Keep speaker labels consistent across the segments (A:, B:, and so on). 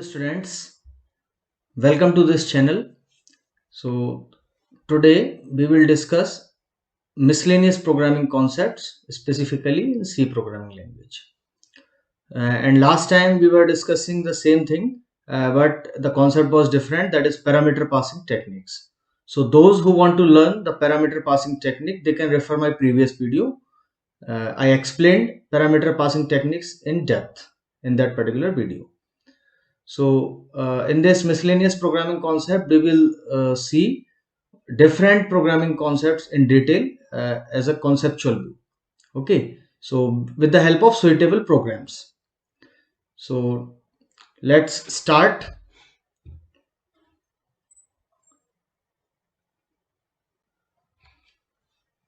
A: Hello students, welcome to this channel. So today we will discuss miscellaneous programming concepts, specifically in C programming language. And last time we were discussing the same thing, but the concept was different, that is parameter passing techniques. So those who want to learn the parameter passing technique, they can refer my previous video. I explained parameter passing techniques in depth in that particular video. So in this miscellaneous programming concept, we will see different programming concepts in detail as a conceptual view. Okay, so with the help of suitable programs. So let's start.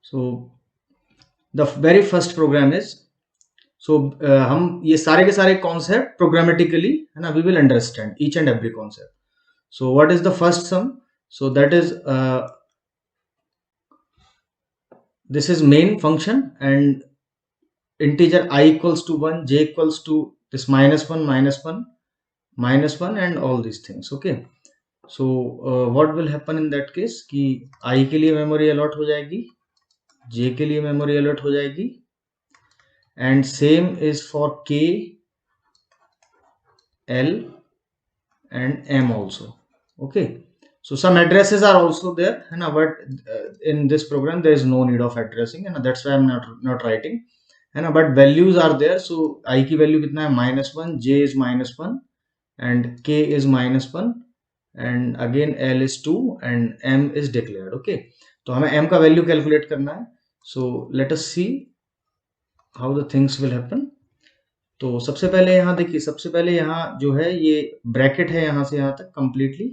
A: So the very first program is, so हम ये सारे के सारे concept programmatically है ना, we will understand each and every concept. So what is the first sum? So that is this is main function, and integer I equals to 1, j equals to this minus 1, minus 1 and all these things. Okay, so what will happen in that case कि I के लिए memory allot हो जाएगी, j के लिए memory allot हो जाएगी, and same is for k, l and m also. Okay, so some addresses are also there, but in this program there is no need of addressing, and that's why I'm not writing, but values are there. So I की value कितना है, -1, j is -1 and k is -1 and again l is 2 and m is declared. Okay, तो हमें m का value calculate करना है. So let us see how the things will happen. तो सबसे पहले यहाँ देखिए, सबसे पहले यहाँ जो है ये ब्रैकेट है यहाँ से यहाँ तक कंप्लीटली,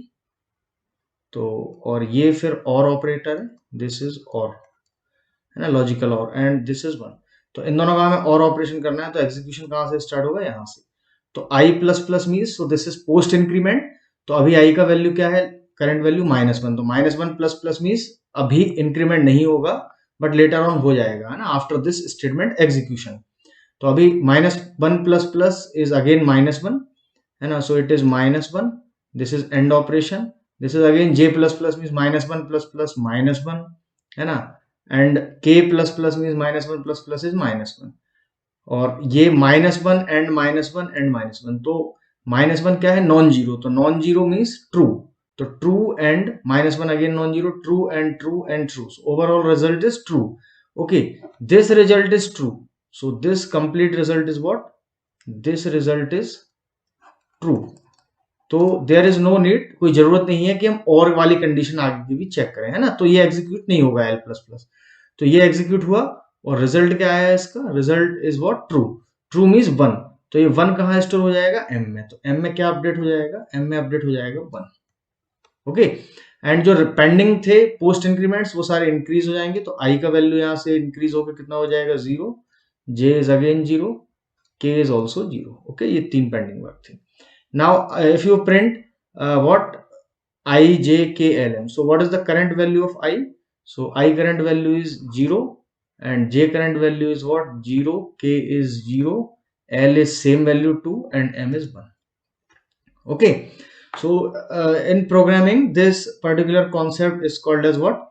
A: तो और ये फिर और ऑपरेटर है, दिस इज और, है ना, लॉजिकल और, एंड दिस इज 1. तो इन दोनों का हमें और ऑपरेशन करना है, तो एग्जीक्यूशन कहाँ से स्टार्ट होगा, यहाँ से. तो i plus plus means, so this is post increment. तो अभी आई का वैल्यू क्या है, करंट वैल्यू -1, तो -1 प्लस प्लस मीन्स अभी इंक्रीमेंट नहीं होगा, बट लेटर ऑन हो जाएगा, है ना, आफ्टर दिस स्टेटमेंट एग्जीक्यूशन. तो अभी -1 प्लस प्लस इज अगेन -1, है ना, सो it is -1, this is and operation. This is again j plus plus means -1 plus plus -1, है ना, and k plus plus means -1 plus plus is -1, और ये -1 and -1 and -1. तो -1 क्या है, नॉन जीरो, तो नॉन जीरो मीन्स ट्रू, तो true and -1 again non zero, true and true and true, overall result is true. Okay, this result is true, so this complete result is what, this result is true. तो there is no need, कोई जरूरत नहीं है कि हम और वाली condition आगे की भी चेक करें, है ना. तो ये एग्जीक्यूट नहीं होगा l प्लस प्लस, तो ये एग्जीक्यूट हुआ, और रिजल्ट क्या आया इसका, result is what, true. True means 1, तो ये 1 कहाँ स्टोर हो जाएगा, m में, तो m में क्या अपडेट हो जाएगा, m में अपडेट हो जाएगा 1. ओके, एंड जो पेंडिंग थे पोस्ट इंक्रीमेंट्स वो सारे इंक्रीज हो जाएंगे, तो i का वैल्यू यहाँ से इंक्रीज होकर कितना हो जाएगा, 0, j is again 0, k is also 0. Okay, ये तीन पेंडिंग वर्क थे. Now if you print what, I, j, k, l, m, so what is the current value of I? So I current value is 0 and j current value is what, 0, k is 0, l is same value 2 and m is 1. Okay, so in programming this particular concept is called as what,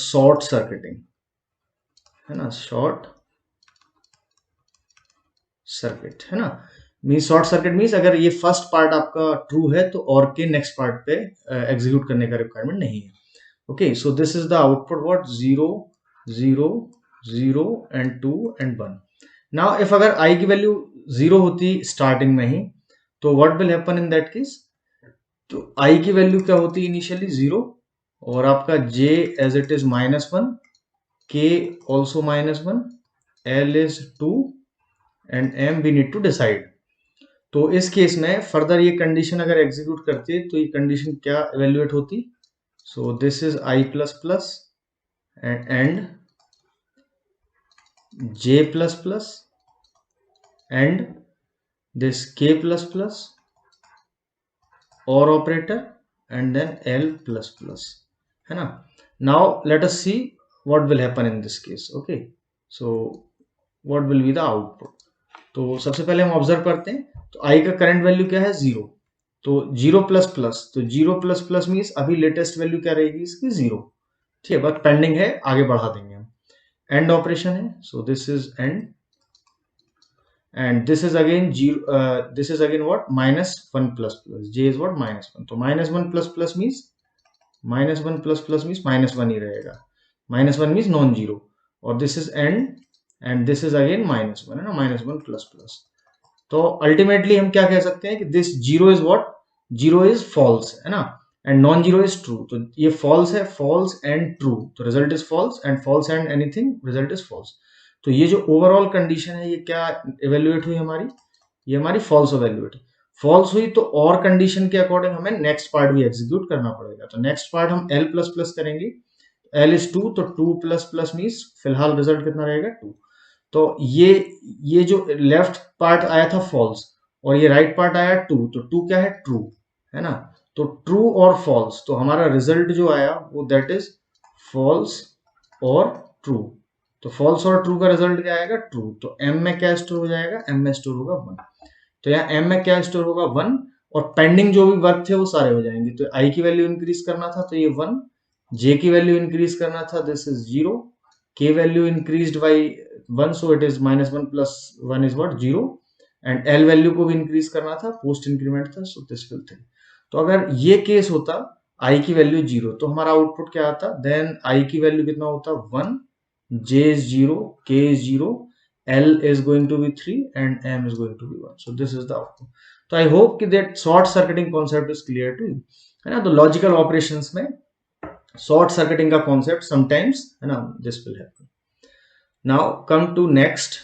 A: short circuiting, है ना, short circuit, है ना. Mean short circuit means अगर ये first part आपका true है तो और के नेक्स्ट पार्ट पे एग्जीक्यूट करने का रिक्वायरमेंट नहीं है. Okay, so this is the output what, 0 0 0 and 2 and 1. Now if अगर आई की वैल्यू 0 होती स्टार्टिंग में ही, तो what will happen in that case, तो आई की वैल्यू क्या होती इनिशियली 0, और आपका j as it is -1, k also -1, l is 2 and m we need to decide. तो इस केस में फर्दर ये कंडीशन अगर एग्जीक्यूट करते तो ये कंडीशन क्या इवेल्युएट होती, so this is i plus plus and j plus plus and this k plus plus और operator and then l plus plus, है ना. Now let us see what will happen in this case. Okay, so what will be the output. तो सबसे पहले हम observe करते हैं, तो i का करंट वैल्यू क्या है, 0, तो 0 प्लस प्लस, तो 0 प्लस प्लस मीन्स अभी लेटेस्ट वैल्यू क्या रहेगी इसकी 0। ठीक है, बस पेंडिंग है, आगे बढ़ा देंगे हम। एंड ऑपरेशन है, सो this is and, and this is again 0, this is again what, -1 plus plus, j is what, -1, तो -1 plus plus means -1 plus plus means -1 ही रहेगा, -1 means नॉन जीरो, और this is and this is again -1 है ना, -1 plus plus. तो ultimately हम क्या कह सकते हैं कि this zero is what, zero is false है ना, and non zero is true, तो ये फॉल्स है, फॉल्स एंड ट्रू, तो result is false, and false and anything result is false. तो ये जो ओवरऑल कंडीशन है ये क्या इवेल्युएट हुई हमारी, ये हमारी फॉल्स इवेल्युएट, फॉल्स हुई, तो और कंडीशन के अकॉर्डिंग हमें नेक्स्ट पार्ट भी एग्जीक्यूट करना पड़ेगा। तो नेक्स्ट पार्ट हम एल प्लस प्लस करेंगे, एल इज 2, तो 2 प्लस प्लस मीन्स फिलहाल रिजल्ट कितना रहेगा 2। तो ये जो लेफ्ट पार्ट आया था फॉल्स, और ये राइट पार्ट आया ट्रू, तो ट्रू क्या है, ट्रू है ना, तो ट्रू और फॉल्स, तो हमारा रिजल्ट जो आया वो दैट इज फॉल्स और ट्रू। तो फॉल्स और ट्रू का रिजल्ट क्या आएगा, ट्रू, तो एम में क्या स्टोर हो जाएगा, एम में स्टोर होगा 1, तो यहाँ एम में क्या स्टोर होगा 1, और पेंडिंग जो भी वर्क थे वो सारे हो जाएंगे। तो आई की वैल्यू इंक्रीज करना था तो ये 1, जे की वैल्यू इंक्रीज करना था दिस इज 0, के value increased by 1, so it is -1 plus 1 is what, 0, and L value को भी इंक्रीज करना था, पोस्ट इंक्रीमेंट था, सो दिस विल थिंग। तो अगर ये केस होता आई की वैल्यू 0, तो हमारा आउटपुट क्या आता, देन आई की वैल्यू कितना होता 1, j is 0, k is 0, l is going to be 3 and m is going to be 1, so this is the output। तो आई होप कि that short circuiting concept is clear to you, है ना। तो logical operations में short circuiting का concept sometimes, है ना, this will happen. Now come to next,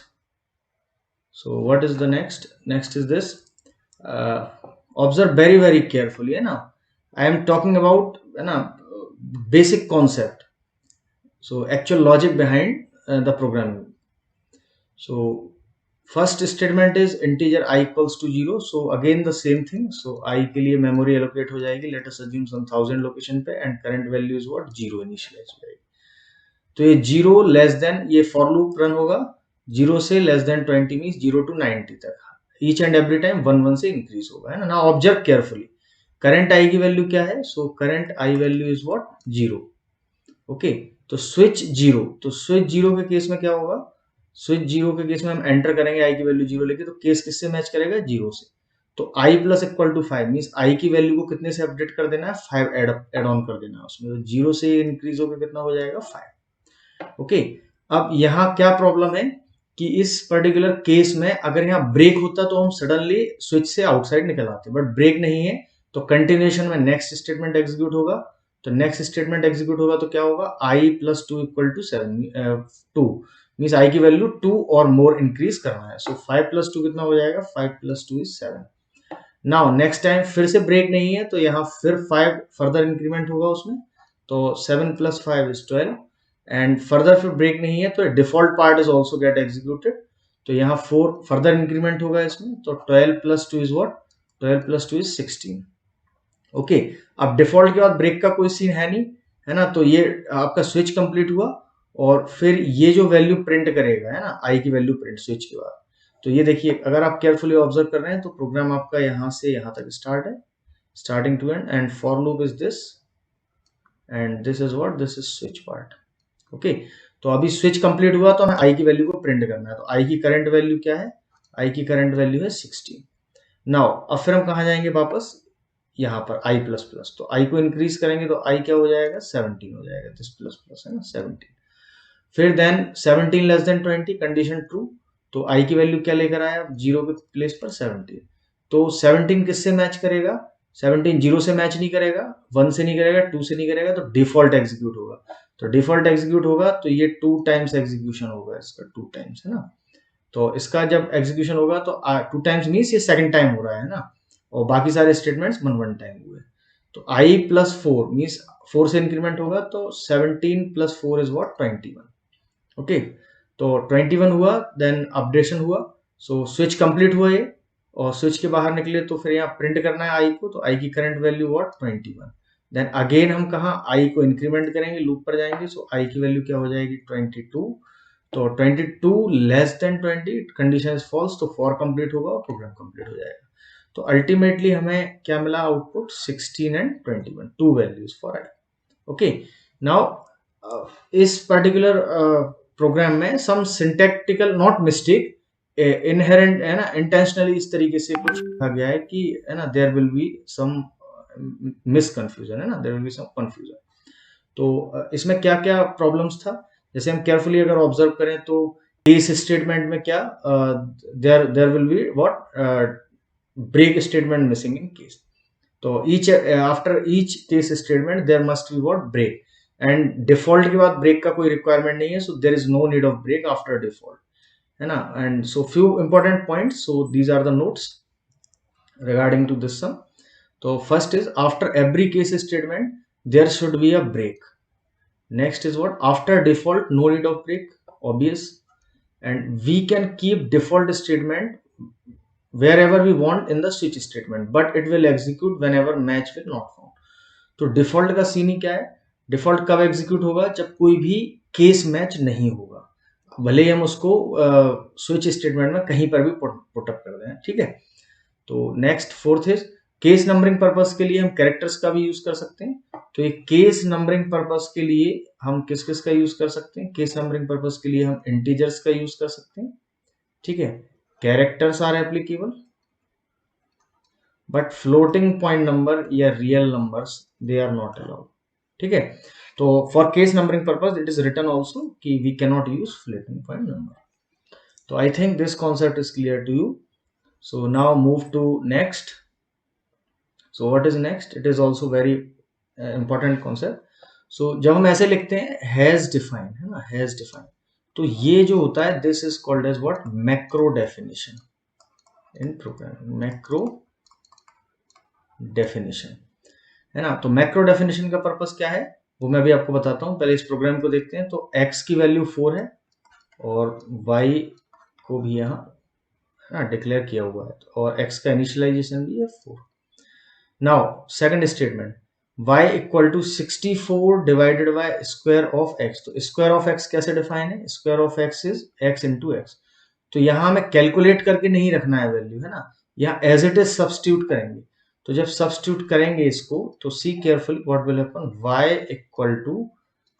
A: so what is the next is this, observe very carefully, है ना, I am talking about, है ना, basic concept, so actual logic behind the programming। So first statement is integer I equals to 0, so again the same thing, so I के लिए memory allocate हो जाएगी, let us assume some 1000 location पे, and current value is what, 0 initialize हो जाएगी। तो ये 0 less than, ये फॉर लूप रन होगा 0 से लेस देन 20 मीन्स 0 to 90 तक, ईच एंड एवरी टाइम 1 से इंक्रीज होगा, है ना। Now observe carefully, current I की वैल्यू क्या है, so current I value is what, 0, okay. तो स्विच 0, तो स्विच 0 के केस में क्या होगा, स्विच 0 के केस में हम एंटर करेंगे आई की वैल्यू 0 लेके, तो केस किससे मैच करेगा, 0 से। तो i plus equal to 5 means i की वैल्यू को कितने से अपडेट कर देना है, 5 एड ऑन कर देना है उसमें, तो 0 से इंक्रीज होकर कितना हो जाएगा, 5, ओके। अब यहाँ क्या प्रॉब्लम है कि इस पर्टिकुलर केस में अगर यहाँ ब्रेक होता तो हम सडनली स्विच से आउटसाइड निकल आते, बट ब्रेक नहीं है, तो कंटिन्यूएशन में नेक्स्ट स्टेटमेंट एग्जीक्यूट होगा, तो नेक्स्ट स्टेटमेंट एग्जीक्यूट होगा तो क्या होगा, i plus 2 equal to 7, 2 means i की वैल्यू 2 और मोर इंक्रीज करना है, सो 5 प्लस 2 कितना हो जाएगा, 5 plus 2 is 7। Now next time फिर से ब्रेक नहीं है, तो यहाँ फिर 5 फर्दर इंक्रीमेंट होगा उसमें, तो 7 प्लस 5 इज 12, एंड फर्दर फिर ब्रेक नहीं है, तो default part is also get executed, तो यहाँ 4 फर्दर इंक्रीमेंट होगा इसमें, तो 12 plus 2 is what, 12 plus 2 is 16, okay. अब डिफॉल्ट के बाद ब्रेक का कोई सीन है नहीं, है ना, तो ये आपका स्विच कंप्लीट हुआ, और फिर ये जो वैल्यू प्रिंट करेगा, है ना, आई की वैल्यू प्रिंट स्विच के बाद। तो ये देखिए, अगर आप केयरफुली ऑब्जर्व कर रहे हैं तो प्रोग्राम आपका यहाँ से यहाँ तक स्टार्ट है, starting to end, and for loop is this, and this is what, this is switch part, okay. तो अभी स्विच कंप्लीट हुआ तो हमें आई की वैल्यू को प्रिंट करना है, तो आई की करंट वैल्यू क्या है, आई की करंट वैल्यू है 16। नाउ अब फिर हम कहाँ जाएंगे वापस, यहाँ पर आई प्लस प्लस, तो आई को इंक्रीज करेंगे तो आई क्या हो जाएगा, 17 हो जाएगा, दिस प्लस प्लस है ना 17। फिर then 17 less than 20, condition true, तो आई की वैल्यू क्या लेकर आया, 0 के प्लेस पर 17, तो 17 किससे मैच करेगा, 17 0 से मैच नहीं करेगा, 1 से नहीं करेगा, 2 से नहीं करेगा, तो डिफॉल्ट एग्जीक्यूट होगा, तो डिफॉल्ट एग्जीक्यूट होगा तो ये 2 टाइम्स एग्जीक्यूशन होगा इसका, 2 टाइम्स है ना। तो इसका जब एग्जीक्यूशन होगा तो 2 टाइम्स मीन्स ये सेकंड टाइम हो रहा है ना, और बाकी सारे स्टेटमेंट्स 1 टाइम हुए। तो आई प्लस 4 मीन्स 4 से इंक्रीमेंट होगा, तो 17 प्लस 4 इज व्हाट, 21, ओके। तो 21 हुआ, देन अपडेशन हुआ, सो स्विच कंप्लीट हुआ ये, और स्विच के बाहर निकले तो फिर यहाँ प्रिंट करना है आई को, तो आई की current value what, 21। Then again हम कहाँ आई को इंक्रीमेंट करेंगे, लूप पर जाएंगे, सो आई की वैल्यू क्या हो जाएगी, 22, तो 22 less than 20, condition is false, तो फॉर कंप्लीट होगा और प्रोग्राम कंप्लीट हो जाएगा। तो अल्टीमेटली हमें क्या मिला output 16 and 21, to values for I. Okay, now इस पर्टिकुलर प्रोग्राम में सम सिंटैक्टिकल नॉट मिस्टेक इनहेरेंट है ना, इंटेंशनली इस तरीके से कुछ लिखा गया है कि है ना there will be some misconfusion, है ना, there will be some confusion. तो इसमें क्या क्या प्रॉब्लम्स था, जैसे हम केयरफुली अगर ऑब्जर्व करें तो केस स्टेटमेंट में क्या there there will be what break statement missing in case. तो each after each case statement there must be what break, and default के बाद ब्रेक का कोई रिक्वायरमेंट नहीं है, so there is no need of break after default, है ना. And so few important points, so these are the notes regarding to this sum. So first is after every case statement there should be a break. Next is what, after default no need of break, obvious. And we can keep default statement wherever we want in the switch statement, but it will execute whenever match will not found. तो default का scene ही क्या है, default कब execute होगा, जब कोई भी case match नहीं होगा, भले ही हम उसको स्विच स्टेटमेंट में कहीं पर भी पुटअप कर दें, ठीक है. तो next fourth is case numbering purpose के लिए हम कैरेक्टर्स का भी यूज कर सकते हैं. तो ये केस नंबरिंग पर्पस के लिए हम किस किस का यूज कर सकते हैं, केस नंबरिंग पर्पस के लिए हम इंटीजर्स का यूज कर सकते हैं, ठीक है. Characters are applicable, but floating point number या real numbers they are not allowed, ठीक है. तो for case numbering purpose it is written also कि we can not use floating point number. तो I think this concept is clear to you. So now move to next. So what is next? It is also very important concept. So जब हम ऐसे लिखते हैं has defined, है ना, has defined, तो ये जो होता है this is called as what, macro definition in programming. macro definition, है ना. तो macro definition का पर्पस क्या है वो मैं अभी आपको बताता हूँ. पहले इस प्रोग्राम को देखते हैं. तो x की वैल्यू 4 है और y को भी यहाँ डिक्लेयर किया हुआ है, और x का इनिशियलाइजेशन भी है 4. Now second statement, y equal to 64 divided by square of x. तो स्क्वायर ऑफ x कैसे डिफाइन है, square of x is x into x. तो यहां हमें कैलकुलेट करके नहीं रखना है वैल्यू, है ना, यहाँ एज इट इज सब्स्टिट्यूट करेंगे. तो जब सब्स्टिट्यूट करेंगे इसको तो see carefully what will happen, y equal to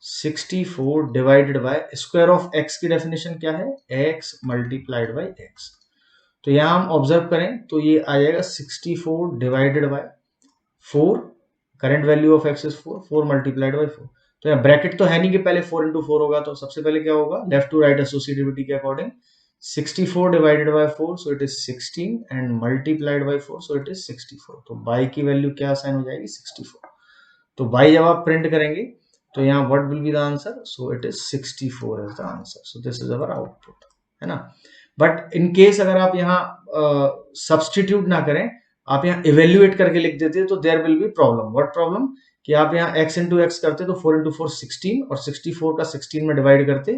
A: 64 divided by square of x की डेफिनेशन क्या है, x मल्टीप्लाइड बाय x. तो यहां हम ऑब्जर्व करें तो ये आ जाएगा 64 divided bye 4, current value of x is 4, 4 multiplied by 4. तो यहाँ ब्रैकेट तो है नहीं कि पहले 4 इंटू 4 होगा, तो सबसे पहले क्या होगा, लेफ्ट टू राइट एसोसिएटिविटी के according 64 divided bye 4 so it is 16 and multiplied by 4 so it is 64. तो बाई की वैल्यू क्या असाइन हो जाएगी, 64. तो बाई जब आप प्रिंट करेंगे तो यहाँ what will be the answer, so it is 64 is the answer. So this is our output, है ना. बट इन केस अगर आप यहाँ सब्सटीट्यूट ना करें, आप यहाँ इवेल्युएट करके लिख देते तो there will be problem. What problem, कि आप यहाँ x इंटू एक्स करते तो 4 इंटू 4 16 और 64 का 16 में डिवाइड करते,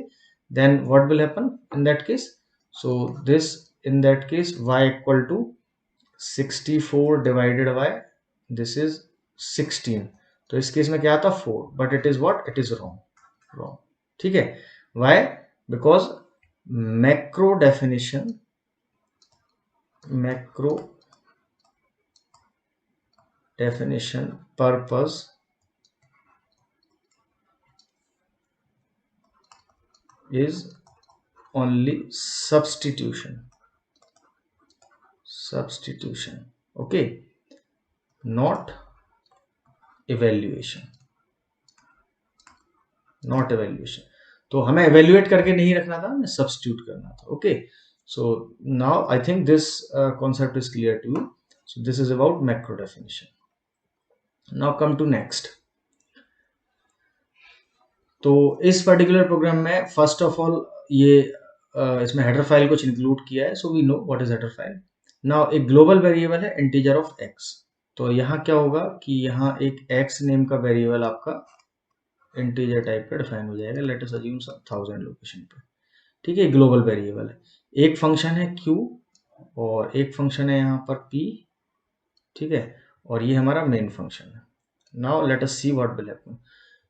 A: then what will happen in that case. So this in that case y equal to 64 divided by this is 16. तो इस केस में क्या आता 4, but it is what, it is wrong, ठीक है. Why, because macro definition purpose is only substitution, okay, not evaluation. तो हमें evaluate करके नहीं रखना था, हमें substitute करना था. okay, so now I think this concept is clear to you. So this is about macro definition. Now come to next. तो इस पर्टिकुलर प्रोग्राम में फर्स्ट ऑफ ऑल ये इसमें हेडर फाइल कुछ इंक्लूड किया है. So we know what is header file. Now एक global variable है इंटीजर ऑफ x. तो यहाँ क्या होगा कि यहाँ एक x नेम का वेरिएबल आपका इंटीजर टाइप का डिफाइन हो जाएगा. लेट अस अज्यूम सब 1000 लोकेशन पे, ठीक है. ग्लोबल वेरिएबल है, एक फंक्शन है q और एक फंक्शन है यहाँ पर p, ठीक है, और ये हमारा मेन फंक्शन है. Now let us see what will happen.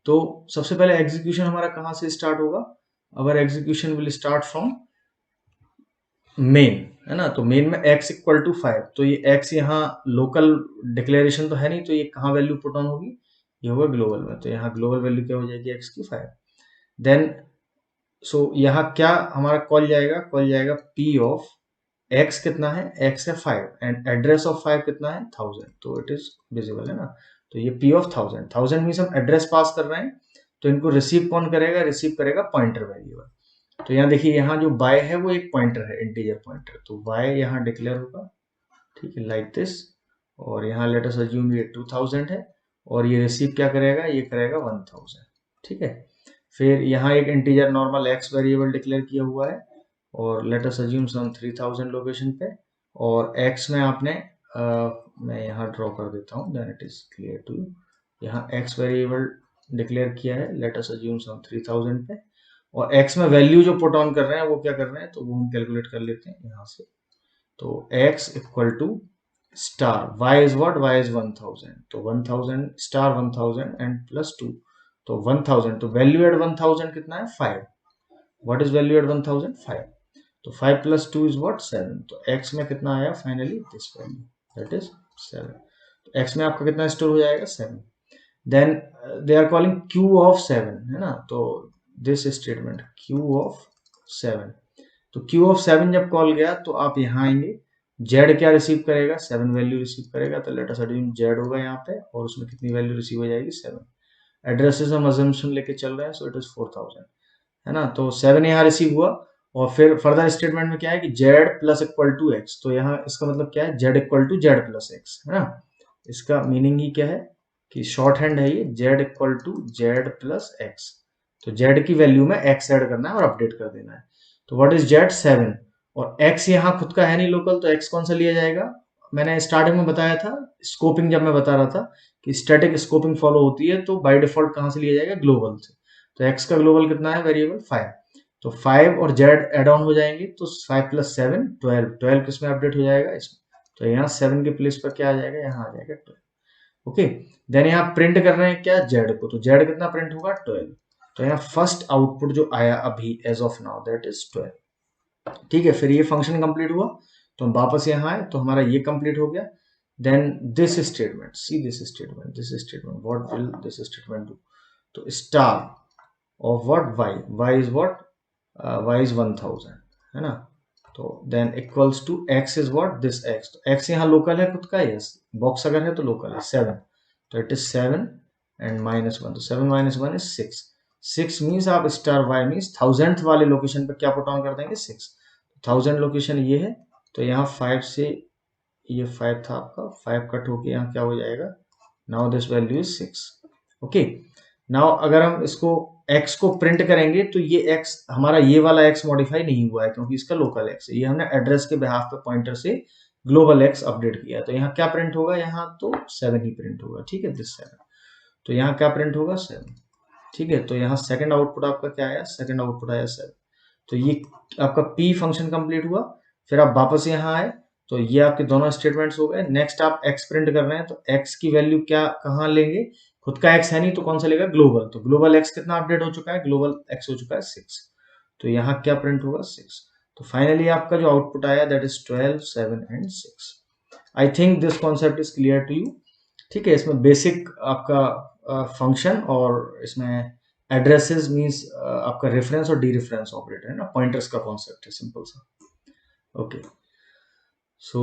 A: तो सबसे पहले एग्जीक्यूशन हमारा कहां से स्टार्ट होगा, our execution will start from main है ना, तो मेन में x इक्वल टू 5, तो ये x यहाँ लोकल डिक्लेरेशन तो है नहीं, तो ये कहाँ वैल्यू पुट ऑन होगी, ये होगा ग्लोबल में, तो यहाँ ग्लोबल वैल्यू क्या हो जाएगी x की 5। देन सो यहाँ क्या हमारा कॉल जाएगा, कॉल जाएगा p ऑफ x कितना है, x है 5 एंड एड्रेस ऑफ 5 कितना है 1000, तो इट इज विजिबल है ना। तो ये p ऑफ 1000, 1000 मीन्स हम एड्रेस पास कर रहे हैं, तो इनको रिसीव कौन करेगा, रिसीव करेगा पॉइंटर वेरिएबल। तो यहाँ देखिए, यहाँ जो y है वो एक पॉइंटर है, इंटीजर पॉइंटर, तो y यहाँ डिक्लेयर होगा, ठीक है, लाइक दिस। और यहाँ लेट अस अज्यूम ये 2000 है, और ये रिसीव क्या करेगा, ये करेगा 1000, ठीक है। फिर यहाँ एक integer normal x variable declare किया हुआ है, और लेट अस अज्यूम सम 3000 लोकेशन पे, और x में आपने मैं यहाँ ड्रॉ कर देता हूँ, then it is clear to you. यहाँ x वेरिएबल डिक्लेयर किया है, लेट अस अज्यूम सम 3000 पे, और x में वैल्यू जो पुट ऑन कर रहे हैं वो क्या कर रहे हैं, तो वो हम कैलकुलेट कर लेते हैं यहाँ से। तो x equal to star y is what, y is 1000, तो 1000 स्टार 1000 एंड प्लस 2, तो 1000, तो वैल्यू एट 1000 कितना है 5। व्हाट इज वैल्यू एट 1000, 5, तो 5 प्लस 2 इज व्हाट 7, तो x में कितना आया finally this value, that is 7। तो x में आपका कितना स्टोर हो जाएगा 7। Then they are calling q of 7 है ना, तो दिस स्टेटमेंट q ऑफ 7, तो q ऑफ 7 जब कॉल गया तो आप यहाँ आएंगे, z क्या रिसीव करेगा, 7 वैल्यू रिसीव करेगा, तो लेट अस अज्यूम z होगा यहाँ पे, और उसमें कितनी वैल्यू रिसीव हो जाएगी 7। एड्रेसेस हम अजम्पशन लेके चल रहे हैं, सो इट इज 4000 है ना, तो 7 यहाँ रिसीव हुआ। और फिर फर्दर स्टेटमेंट में क्या है कि z plus equal to x, तो यहाँ इसका मतलब क्या है, z equal to z plus x है ना, इसका मीनिंग ही क्या है कि शॉर्ट हैंड है ये, z equal to z plus x, तो z की वैल्यू में x ऐड करना है और अपडेट कर देना है। तो व्हाट इज z 7, और x यहाँ खुद का है नहीं लोकल, तो x कौन सा लिया जाएगा, मैंने स्टार्टिंग में बताया था, स्कोपिंग जब मैं बता रहा था कि स्टैटिक स्कोपिंग फॉलो होती है, तो बाय डिफॉल्ट कहाँ से लिया जाएगा, ग्लोबल से। तो x का ग्लोबल कितना है वेरिएबल 5, तो 5 और z एड ऑन हो जाएंगे, तो 5 प्लस 7 12, 12 किसमें अपडेट हो जाएगा इसमें, तो यहाँ 7 के प्लेस पर क्या आ जाएगा, यहाँ आ जाएगा 12। ओके, देन यहाँ प्रिंट कर रहे हैं क्या, z को, तो z कितना प्रिंट होगा 12, तो यहाँ फर्स्ट आउटपुट जो आया अभी as of now that is 12, ठीक है। फिर ये फंक्शन कंप्लीट हुआ, तो हम वापस यहाँ आए, तो हमारा ये कंप्लीट हो गया। Then this statement, see this statement, this statement what will this statement do, तो star of what y is what, y is 1000 है ना, तो then equals to x is what this x, तो x यहाँ local है खुद का, yes, box अगर है तो लोकल है 7, तो इट इज 7 एंड -1, तो 7 - 1 इज 6, 6 मीन्स आप स्टार y मीन्स 1000th वाले लोकेशन पर क्या पुट ऑन कर देंगे 6, 1000 लोकेशन ये है, तो यहाँ 5 से ये 5 था आपका, 5 कट होके यहाँ क्या हो जाएगा, now this value is 6। Okay, now अगर हम इसको x को प्रिंट करेंगे, तो ये x हमारा ये वाला x मॉडिफाई नहीं हुआ है, क्योंकि इसका लोकल x है, ये हमने एड्रेस के बिहाफ पे पॉइंटर से ग्लोबल x अपडेट किया है, तो यहाँ क्या प्रिंट होगा, यहाँ तो 7 ही प्रिंट होगा, ठीक है, दिस 7, तो यहाँ क्या प्रिंट होगा 7, ठीक है। तो यहाँ सेकंड आउटपुट आपका क्या आया, सेकंड आउटपुट आया 7, तो ये आपका p फंक्शन कंप्लीट हुआ। फिर आप वापस यहाँ आए, तो ये आपके दोनों स्टेटमेंट्स हो गए। नेक्स्ट आप x प्रिंट कर रहे हैं, तो x की वैल्यू क्या कहाँ लेंगे, खुद का x है नहीं, तो कौन सा लेगा, ग्लोबल, तो ग्लोबल x कितना अपडेट हो चुका है, ग्लोबल x हो चुका है 6, तो यहाँ क्या प्रिंट होगा 6, तो फाइनली आपका जो आउटपुट आया that is 12 7 and 6। I think this concept is clear to you, ठीक है। इसमें बेसिक आपका फंक्शन और इसमें एड्रेसेस मींस आपका रेफरेंस और डी रेफरेंस ऑपरेटर है ना, पॉइंटर्स का कॉन्सेप्ट है सिंपल सा। Okay, so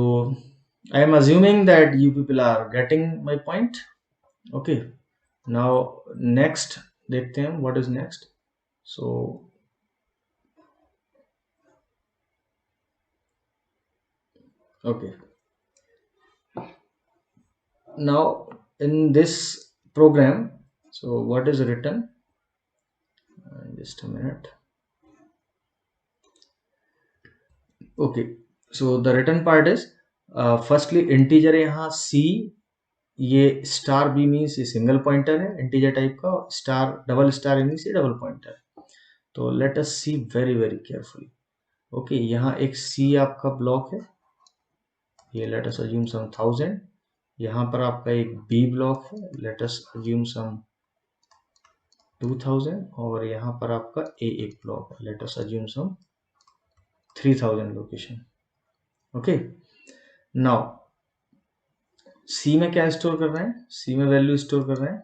A: I am assuming that you people are getting my point. Okay, now next देखते हैं what is next. So okay, now in this program, so what is written, just a minute. Okay, so the written part is firstly integer यहाँ c, ये star b means ये single pointer है integer type का, star double star means ये double pointer. तो late us सी very very carefully. Okay, यहाँ एक c आपका ब्लॉक है, ये लेट अस अज्यूम सम 1000, यहाँ पर आपका एक b ब्लॉक है, लेट अस अज्यूम सम 2000, और यहाँ पर आपका a एक ब्लॉक है, लेट अस अज्यूम सम 3000 लोकेशन। ओके, नाउ सी में क्या स्टोर कर रहे हैं, सी में वैल्यू स्टोर कर रहे हैं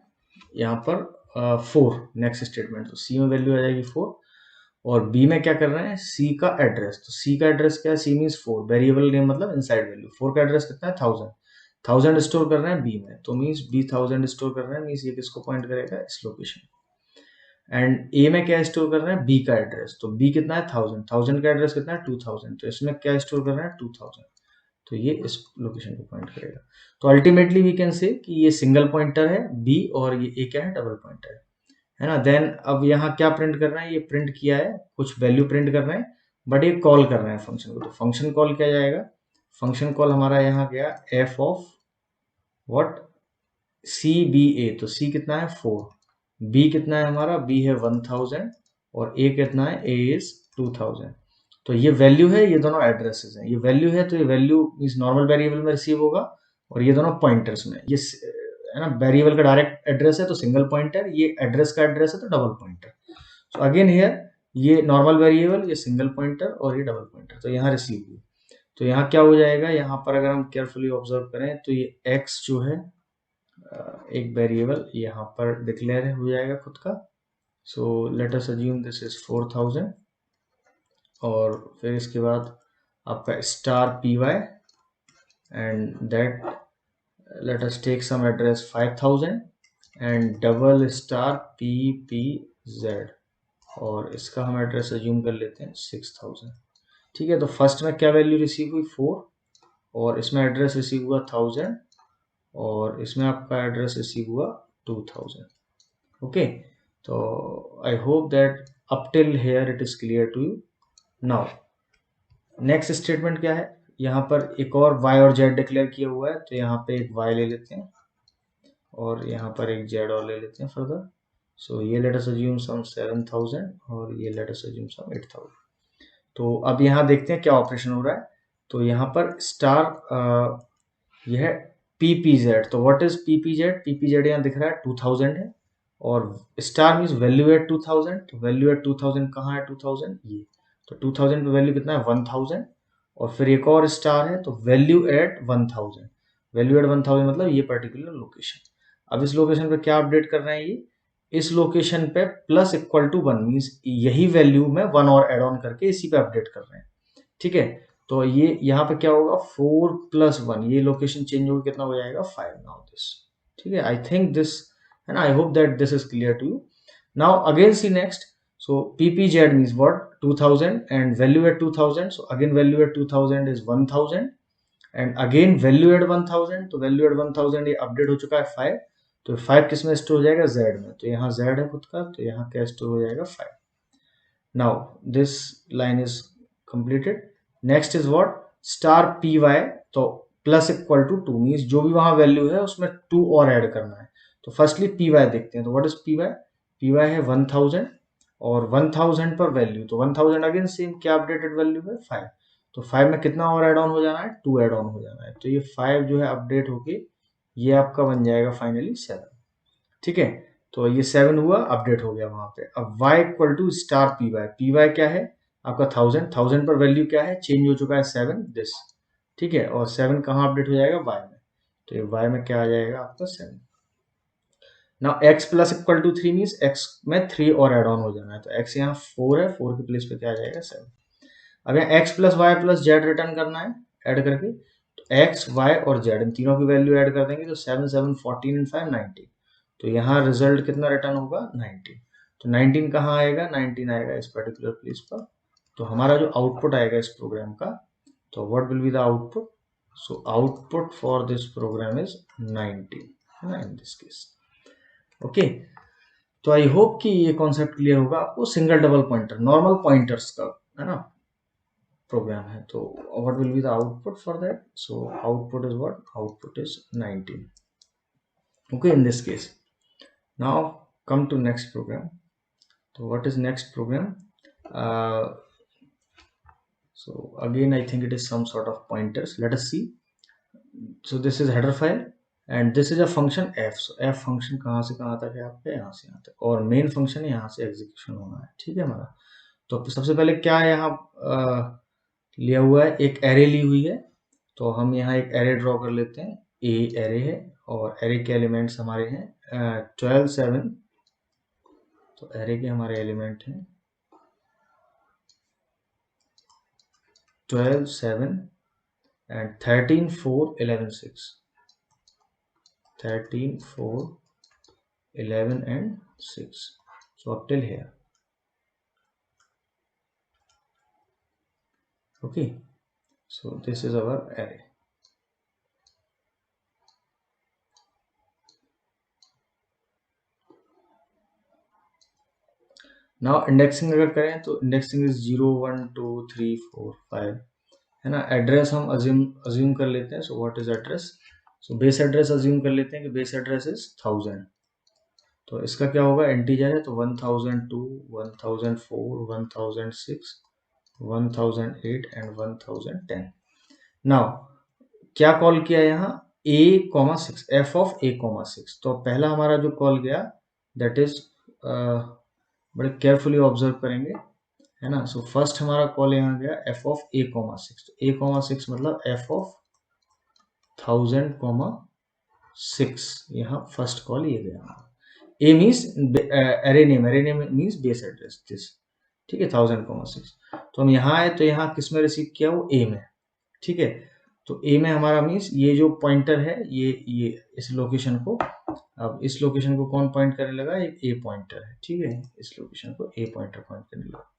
A: यहाँ पर 4, नेक्स्ट स्टेटमेंट, तो सी में वैल्यू आ जाएगी 4, और बी में क्या कर रहे हैं, सी का एड्रेस, तो सी का एड्रेस क्या है, सी मीन्स 4, वेरिएबल नेम मतलब इनसाइड वैल्यू, 4 का एड्रेस कितना है 1000 स्टोर कर रहे हैं बी में, तो मीन्स बी 1000 स्टोर कर रहे हैं, मीन्स ये किसको पॉइंट करेगा, इस लोकेशन। एंड ए में क्या स्टोर कर रहे हैं, बी का एड्रेस, तो बी कितना है 1000 का एड्रेस कितना है 2000, तो इसमें क्या स्टोर कर रहे हैं 2000, तो ये इस लोकेशन को पॉइंट करेगा। तो अल्टीमेटली वी कैन से कि ये सिंगल पॉइंटर है बी, और ये ए क्या है, डबल पॉइंटर है ना। देन अब यहाँ क्या प्रिंट कर रहे हैं, ये प्रिंट किया है, कुछ वैल्यू प्रिंट कर रहे हैं, बट ये कॉल कर रहे हैं फंक्शन को, तो फंक्शन कॉल क्या जाएगा, फंक्शन कॉल हमारा यहाँ गया F of what, C B A, तो सी कितना है 4, बी कितना है हमारा, बी है 1000, और ए कितना है, ए इज 2000, तो ये वैल्यू है, ये दोनों एड्रेसेस हैं, ये वैल्यू है, तो ये वैल्यू इस नॉर्मल वेरिएबल में रिसीव होगा, और ये दोनों पॉइंटर्स में, ये है ना, वेरिएबल का डायरेक्ट एड्रेस है तो सिंगल पॉइंटर, ये एड्रेस का एड्रेस है तो double pointer. So again here ये नॉर्मल वेरिएबल, ये सिंगल पॉइंटर, और ये डबल पॉइंटर, तो यहाँ रिसीव हुई। तो यहाँ क्या हो जाएगा, यहाँ पर अगर हम केयरफुली ऑब्जर्व करें तो ये x जो है एक वेरिएबल यहाँ पर डिक्लेयर हो जाएगा खुद का। So let us assume this is 4000, और फिर इसके बाद आपका star p y, and that let us take some address 5000, and double star p p z, और इसका हम एड्रेस अज्यूम कर लेते हैं 6000। ठीक है, तो फर्स्ट में क्या वैल्यू रिसीव हुई 4, और इसमें एड्रेस रिसीव हुआ 1000, और इसमें आपका एड्रेस रिसीव हुआ 2000। ओके, तो I hope that up till here it is clear to you. Now next statement क्या है, यहाँ पर एक और y और z डिक्लेयर किया हुआ है, तो यहाँ पे एक y ले लेते हैं, और यहाँ पर एक z और ले लेते हैं फर्दर। सो ये लेट अस अज्यूम सम 7000, और ये लेट अस अज्यूम सम 8000। तो अब यहाँ देखते हैं क्या ऑपरेशन हो रहा है, तो यहाँ पर स्टार यह है PPZ, तो व्हाट इज PPZ यहाँ दिख रहा है 2000 है, और स्टार मीन्स वैल्यू एट 2000, तो वैल्यू एट 2000 कहाँ है 2000, ये, तो 2000 पे वैल्यू कितना है 1000, और फिर एक और स्टार है, तो वैल्यू एट 1000, वैल्यू एट 1000 मतलब ये पर्टिकुलर लोकेशन। अब इस लोकेशन पे क्या अपडेट कर रहे हैं, ये इस लोकेशन पे प्लस इक्वल टू 1 मीन्स यही वैल्यू में 1 और एड ऑन करके इसी पे अपडेट कर रहे हैं। ठीक है, तो ये यहाँ पे क्या होगा 4 प्लस 1, ये लोकेशन चेंज होकर कितना हो जाएगा 5 नाउ दिस। ठीक है, आई think this, and I hope that this is clear to you. Now again see next. So PPZ means what, 2000, and value at 2000. So again value at 2000 is 1000, and again value at 1000. तो value at 1000 ये update हो चुका है 5, तो 5 किस में store हो जाएगा Z में, तो यहाँ Z है खुद का, तो यहाँ क्या स्टोर हो जाएगा 5। Now this line is completed. Next is what, star PY, तो प्लस इक्वल टू 2 मीन्स जो भी वहां वैल्यू है उसमें 2 और ऐड करना है। तो फर्स्टली PY देखते हैं, तो व्हाट इज PY है 1000, और 1000 पर वैल्यू, तो 1000 अगेन सेम क्या अपडेटेड वैल्यू है 5, तो 5 में कितना और ऐड ऑन हो जाना है 2 ऐड ऑन हो जाना है, तो ये 5 जो है अपडेट होके ये आपका बन जाएगा फाइनली 7। ठीक है, तो ये 7 हुआ, अपडेट हो गया वहां पे। अब y equal to star p y क्या है आपका 1000 पर वैल्यू क्या है, चेंज हो चुका है 7 दिस। ठीक है, और 7 कहाँ अपडेट हो जाएगा y में, तो ये y में क्या आ जाएगा आपका 7। Now x plus equal to 3 means x में 3 और एड ऑन हो जाना है, तो x यहाँ 4 है, 4 के प्लेस पे क्या आ जाएगा 7। अब यहाँ x plus y plus z return करना है ऐड करके, तो x y और z इन तीनों की वैल्यू ऐड कर देंगे, तो 7 7 14 एंड 5 19, तो यहाँ रिजल्ट कितना रिटर्न होगा 19। तो 19 कहाँ आएगा, 19 आएगा इस पर्टिकुलर प्लेस पर। तो हमारा जो आउटपुट आएगा इस प्रोग्राम का, तो what will be the output, so output for this program is 19 है ना इन दिस केस। ओके, तो आई होप कि ये कॉन्सेप्ट क्लियर होगा आपको। Single double pointer normal pointers का है ना प्रोग्राम है, तो what will be the output for that, so output is what, output is 19। Okay, in this case now come to next program. So what is next program, so again I think it is some sort of pointers, let us see. So this is header file and this is a function f, so f function कहाँ से कहाँ तक है आपके, यहाँ से यहाँ तक, और मेन फंक्शन यहाँ से एग्जीक्यूशन होना है। ठीक है हमारा, तो सबसे पहले क्या है यहाँ लिया हुआ है, एक एरे ली हुई है, तो हम यहाँ एक एरे ड्रॉ कर लेते हैं। ए एरे है और एरे के एलिमेंट्स हमारे हैं 12 7, तो एरे के हमारे एलिमेंट हैं 12 7 and 13 4 11 6, 13 4 11 and 6, so up till here. Okay, so this is our array. Now indexing अगर करें तो इंडेक्सिंग इज 0 1 2 3 4 5 है ना। एड्रेस हम अज्यूम कर लेते हैं। सो what is address? So base address assume कर लेते हैं कि बेस एड्रेस इज 1000। तो इसका क्या होगा? इंटीजर है तो 1002 1004 1006 1008 एंड 1010। नाउ क्या कॉल किया यहाँ? a,6, f of a,6। तो पहला हमारा जो कॉल गया दैट इज, बड़े केयरफुली ऑब्जर्व करेंगे, है ना। सो फर्स्ट हमारा कॉल यहाँ गया f ऑफ a,6। तो a,6 मतलब f ऑफ 1000,6, यहाँ फर्स्ट कॉल ये गया। a means array name means base address this, ठीक है, 1000,6। तो हम यहाँ आए तो यहाँ किस में रिसीव किया? वो a में, ठीक है। तो a में हमारा मीन्स ये जो पॉइंटर है ये इस लोकेशन को, अब इस लोकेशन को कौन पॉइंट करने लगा? एक a पॉइंटर है, ठीक है, इस लोकेशन को a पॉइंटर पॉइंट करने लगा।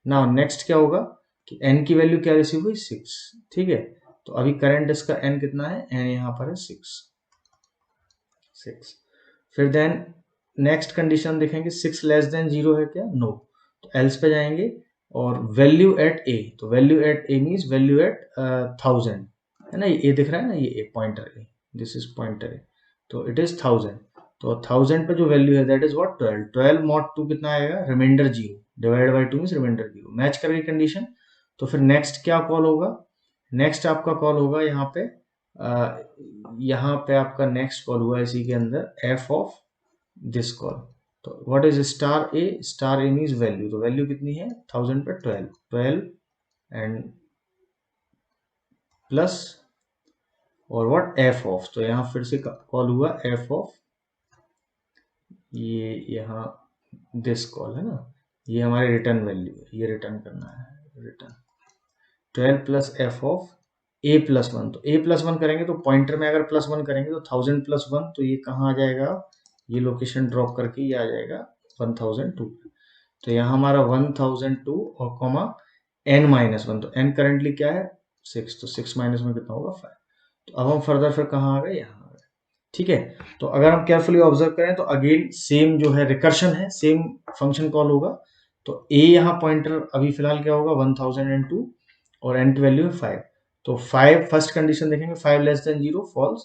A: नाउ नेक्स्ट क्या होगा कि n की वैल्यू क्या रिसीव हुई? 6, ठीक है। तो अभी करंट इसका n कितना है? n यहाँ पर है 6। फिर देन नेक्स्ट कंडीशन देखेंगे, 6 लेस देन 0 है क्या? नो। तो एल्स पे जाएंगे और वैल्यू एट a, तो value at a means value at 1000, है ना। ये दिख रहा है ना, ये पॉइंटर है, दिस इज पॉइंटर है, तो इट इज 1000। तो 1000 पे जो वैल्यू है दैट इज व्हाट? 12। 12 mod 2 कितना आएगा? Remainder 0 divide by 2 means remainder 0। Match कर गई कंडीशन। तो फिर नेक्स्ट क्या कॉल होगा? नेक्स्ट आपका कॉल होगा यहाँ पे आपका नेक्स्ट कॉल हुआ इसी के अंदर f ऑफ दिस कॉल। तो what is star A? Star A means value, तो वैल्यू कितनी है? 1000 पे 12 एंड प्लस और व्हाट? f of. तो यहाँ फिर से कॉल हुआ f ऑफ, ये यहाँ दिस कॉल है ना, ये हमारी रिटर्न वैल्यू है, ये रिटर्न करना है, return 12 plus f of a plus 1। तो a प्लस 1 करेंगे तो पॉइंटर में अगर प्लस 1 करेंगे तो 1000 प्लस 1, तो ये कहाँ आ जाएगा? ये लोकेशन ड्रॉप करके ये आ जाएगा 1002। तो यहाँ हमारा 1002 और कॉमा n माइनस 1, तो n करेंटली क्या है? 6, तो 6 माइनस में कितना होगा? 5। तो अब हम फर्दर फिर कहाँ आ गए? यहाँ आ गए, ठीक है। तो अगर हम केयरफुली ऑब्जर्व करें तो अगेन सेम जो है रिकर्शन है, सेम फंक्शन कॉल होगा। तो a यहाँ पॉइंटर अभी फिलहाल क्या होगा? 1002 और n की वैल्यू है 5। तो 5 फर्स्ट कंडीशन देखेंगे, 5 लेस देन 0 फॉल्स।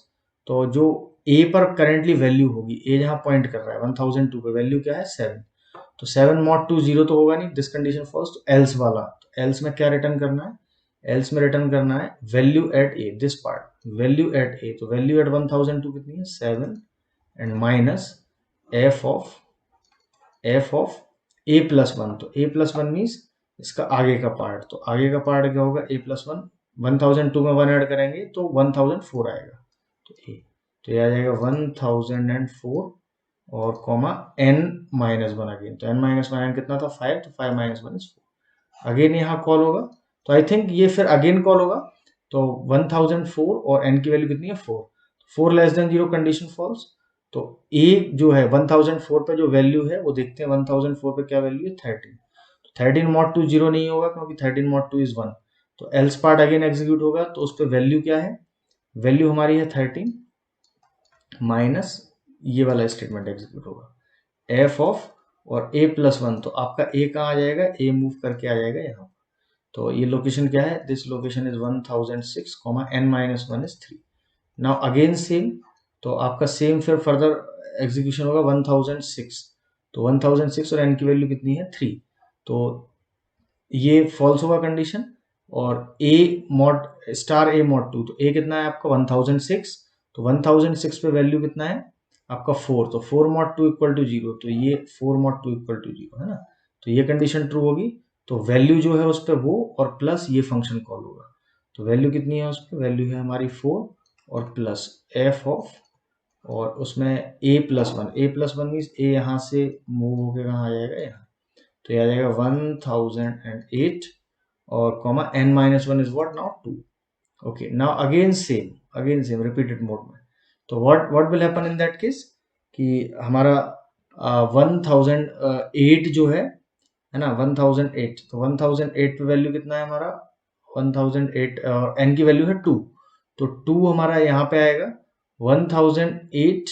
A: तो जो a पर करेंटली वैल्यू होगी, a जहाँ पॉइंट कर रहा है 1002 पे वैल्यू क्या है? 7। तो 7 mod 2 0 तो होगा नहीं, दिस कंडीशन फॉल्स। तो एल्स वाला, तो एल्स में क्या रिटर्न करना है? एल्स में रिटर्न करना है value at a, this part value at a। तो वैल्यू एट 1002 कितनी है? 7 and minus f of a plus 1। तो a प्लस 1 मीन्स इसका आगे का पार्ट, तो आगे का पार्ट क्या होगा? a प्लस 1, 1002 में 1 ऐड करेंगे तो 1004 आएगा, तो a, तो ये आ जाएगा 1004 और कॉमा n माइनस 1 अगेन। तो n माइनस 1 कितना था? 5, तो 5 माइनस 1 इज 4। अगेन यहाँ कॉल होगा, तो आई थिंक ये फिर अगेन कॉल होगा। तो 1004 और n की वैल्यू कितनी है? 4। 4 लेस देन 0 कंडीशन फॉल्स। तो a जो है 1004 पे जो वैल्यू है वो देखते हैं, 1004 पे क्या वैल्यू है? 13। तो 13 mod 2 0 नहीं होगा क्योंकि 13 mod 2 इज 1। तो एल्स पार्ट अगेन एग्जीक्यूट होगा, तो उस पर वैल्यू क्या है? वैल्यू हमारी है 13 माइनस ये वाला स्टेटमेंट एग्जीक्यूट होगा f ऑफ और a प्लस 1। तो आपका a कहाँ आ जाएगा? a मूव करके आ जाएगा यहाँ। तो ये लोकेशन क्या है? This location is 1006 comma n minus 1 is 3। Now again same, तो आपका सेम फिर फर्दर एग्जीक्यूशन होगा 1006। तो 1006 और n की वैल्यू कितनी है? 3। तो ये फॉल्स होगा कंडीशन। और a mod star a mod 2, तो a कितना है आपका? 1006। तो 1006 पे वैल्यू कितना है आपका? 4। तो 4 मॉड 2 इक्वल टू 0, तो ये 4 मॉड 2 इक्वल टू 0 है ना। तो ये कंडीशन ट्रू होगी। तो वैल्यू जो है उस पर वो और प्लस ये फंक्शन कॉल होगा। तो वैल्यू कितनी है उस पर, वैल्यू है हमारी 4 और प्लस एफ ऑफ, और उसमें a+1, a+1 मीन्स a यहाँ से मूव होकर कहाँ आ जाएगा, यहाँ। तो ये आ जाएगा 1008 और comma n-1 is what now 2। Okay, now again same repeated mode में। तो what will happen in that case कि हमारा 1008 जो है ना, 1008, तो 1008 पे वैल्यू कितना है हमारा, 1008 और n की वैल्यू है 2, तो 2 हमारा यहाँ पे आएगा। 1008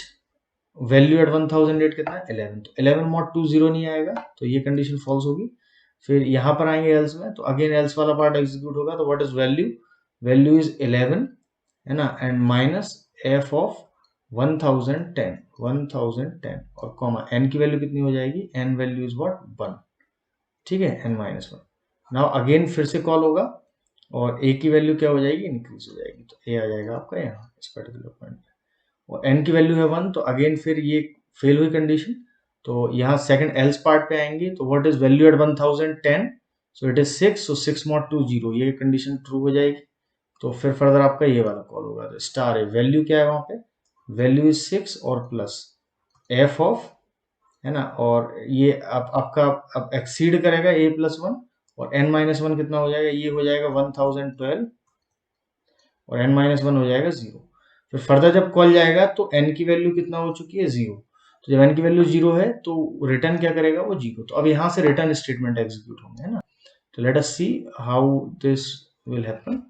A: वैल्यू एट 1008 कितना है 11, तो 11 मॉड 2 0 नहीं आएगा, तो ये कंडीशन फॉल्स होगी। फिर यहाँ पर आएंगे एल्स में, तो अगेन एल्स वाला पार्ट एग्जीक्यूट होगा। तो what is value, value is 11 है ना, एंड माइनस एफ ऑफ 1010 और कॉमा n की वैल्यू कितनी हो जाएगी, n वैल्यू इज व्हाट 1, ठीक है, n-1। नाउ अगेन फिर से कॉल होगा और a की वैल्यू क्या हो जाएगी, इंक्रीज हो जाएगी, तो a आ जाएगा आपका यहाँ इस पर्टिकुलर पॉइंट पे, और n की वैल्यू है 1, तो अगेन फिर ये फेल हुई कंडीशन। तो यहाँ सेकंड एल्स पार्ट पे आएंगे, तो what is value at 1010, so it is 6, सो 6 mod 2 0, ये कंडीशन ट्रू हो जाएगी। तो फिर फर्दर आपका ये वाला कॉल होगा, तो स्टार है, वैल्यू क्या है वहां पे, वैल्यू इज 6 और प्लस एफ ऑफ, है ना, और ये आपका अब एक्सीड करेगा a+1 और n-1 कितना हो जाएगा, ये हो जाएगा 1012 और n-1 हो जाएगा 0। फिर फर्दर जब कॉल जाएगा तो n की वैल्यू कितना हो चुकी है 0, तो जब n की वैल्यू 0 है तो रिटर्न क्या करेगा वो 0। तो अब यहाँ से रिटर्न स्टेटमेंट एग्जीक्यूट होंगे, है ना। तो late us see how this will happen.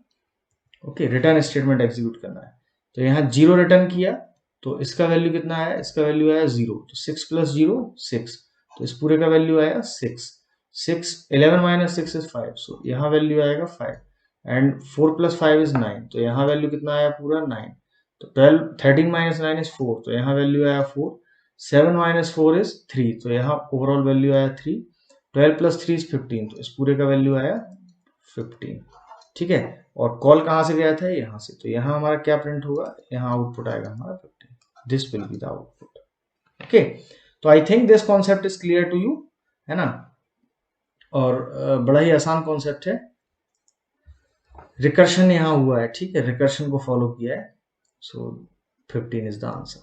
A: Okay, return statement execute करना है, तो यहाँ 0 रिटर्न किया, तो इसका वैल्यू कितना है, इसका वैल्यू आया 0, तो 6 + 0 6, तो इस पूरे का वैल्यू आया 6, 11 - 6 इज 5, सो यहाँ वैल्यू आएगा 5, एंड 4 + 5 इज 9, तो यहाँ वैल्यू कितना आया पूरा 9, तो 13 - 9 इज 4, तो यहाँ वैल्यू आया 4, 7 - 4 इज 3, तो यहाँ ओवरऑल वैल्यू आया 3, 12 + 3 इज 15, तो इस पूरे का वैल्यू आया 15, ठीक है। और कॉल कहाँ से गया था, यहाँ से, तो यहाँ हमारा क्या प्रिंट होगा, यहाँ आउटपुट आएगा हमारा 15, this will be the output. Okay, तो I think this concept is clear to you, है ना, और बड़ा ही आसान कॉन्सेप्ट है। रिकर्शन यहाँ हुआ है, ठीक है, रिकर्शन को फॉलो किया है, सो 15 is the answer.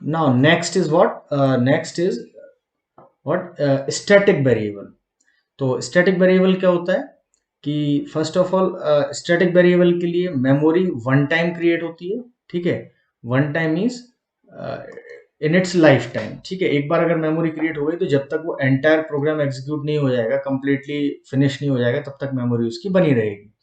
A: Now next is what static variable. तो स्टैटिक वेरिएबल क्या होता है कि first of all static variable के लिए मेमोरी वन टाइम क्रिएट होती है, ठीक है, one time means in its life time, ठीक है। एक बार अगर मेमोरी क्रिएट हो गई तो जब तक वो एंटायर प्रोग्राम एग्जीक्यूट नहीं हो जाएगा, कंप्लीटली फिनिश नहीं हो जाएगा, तब तक मेमोरी उसकी बनी रहेगी।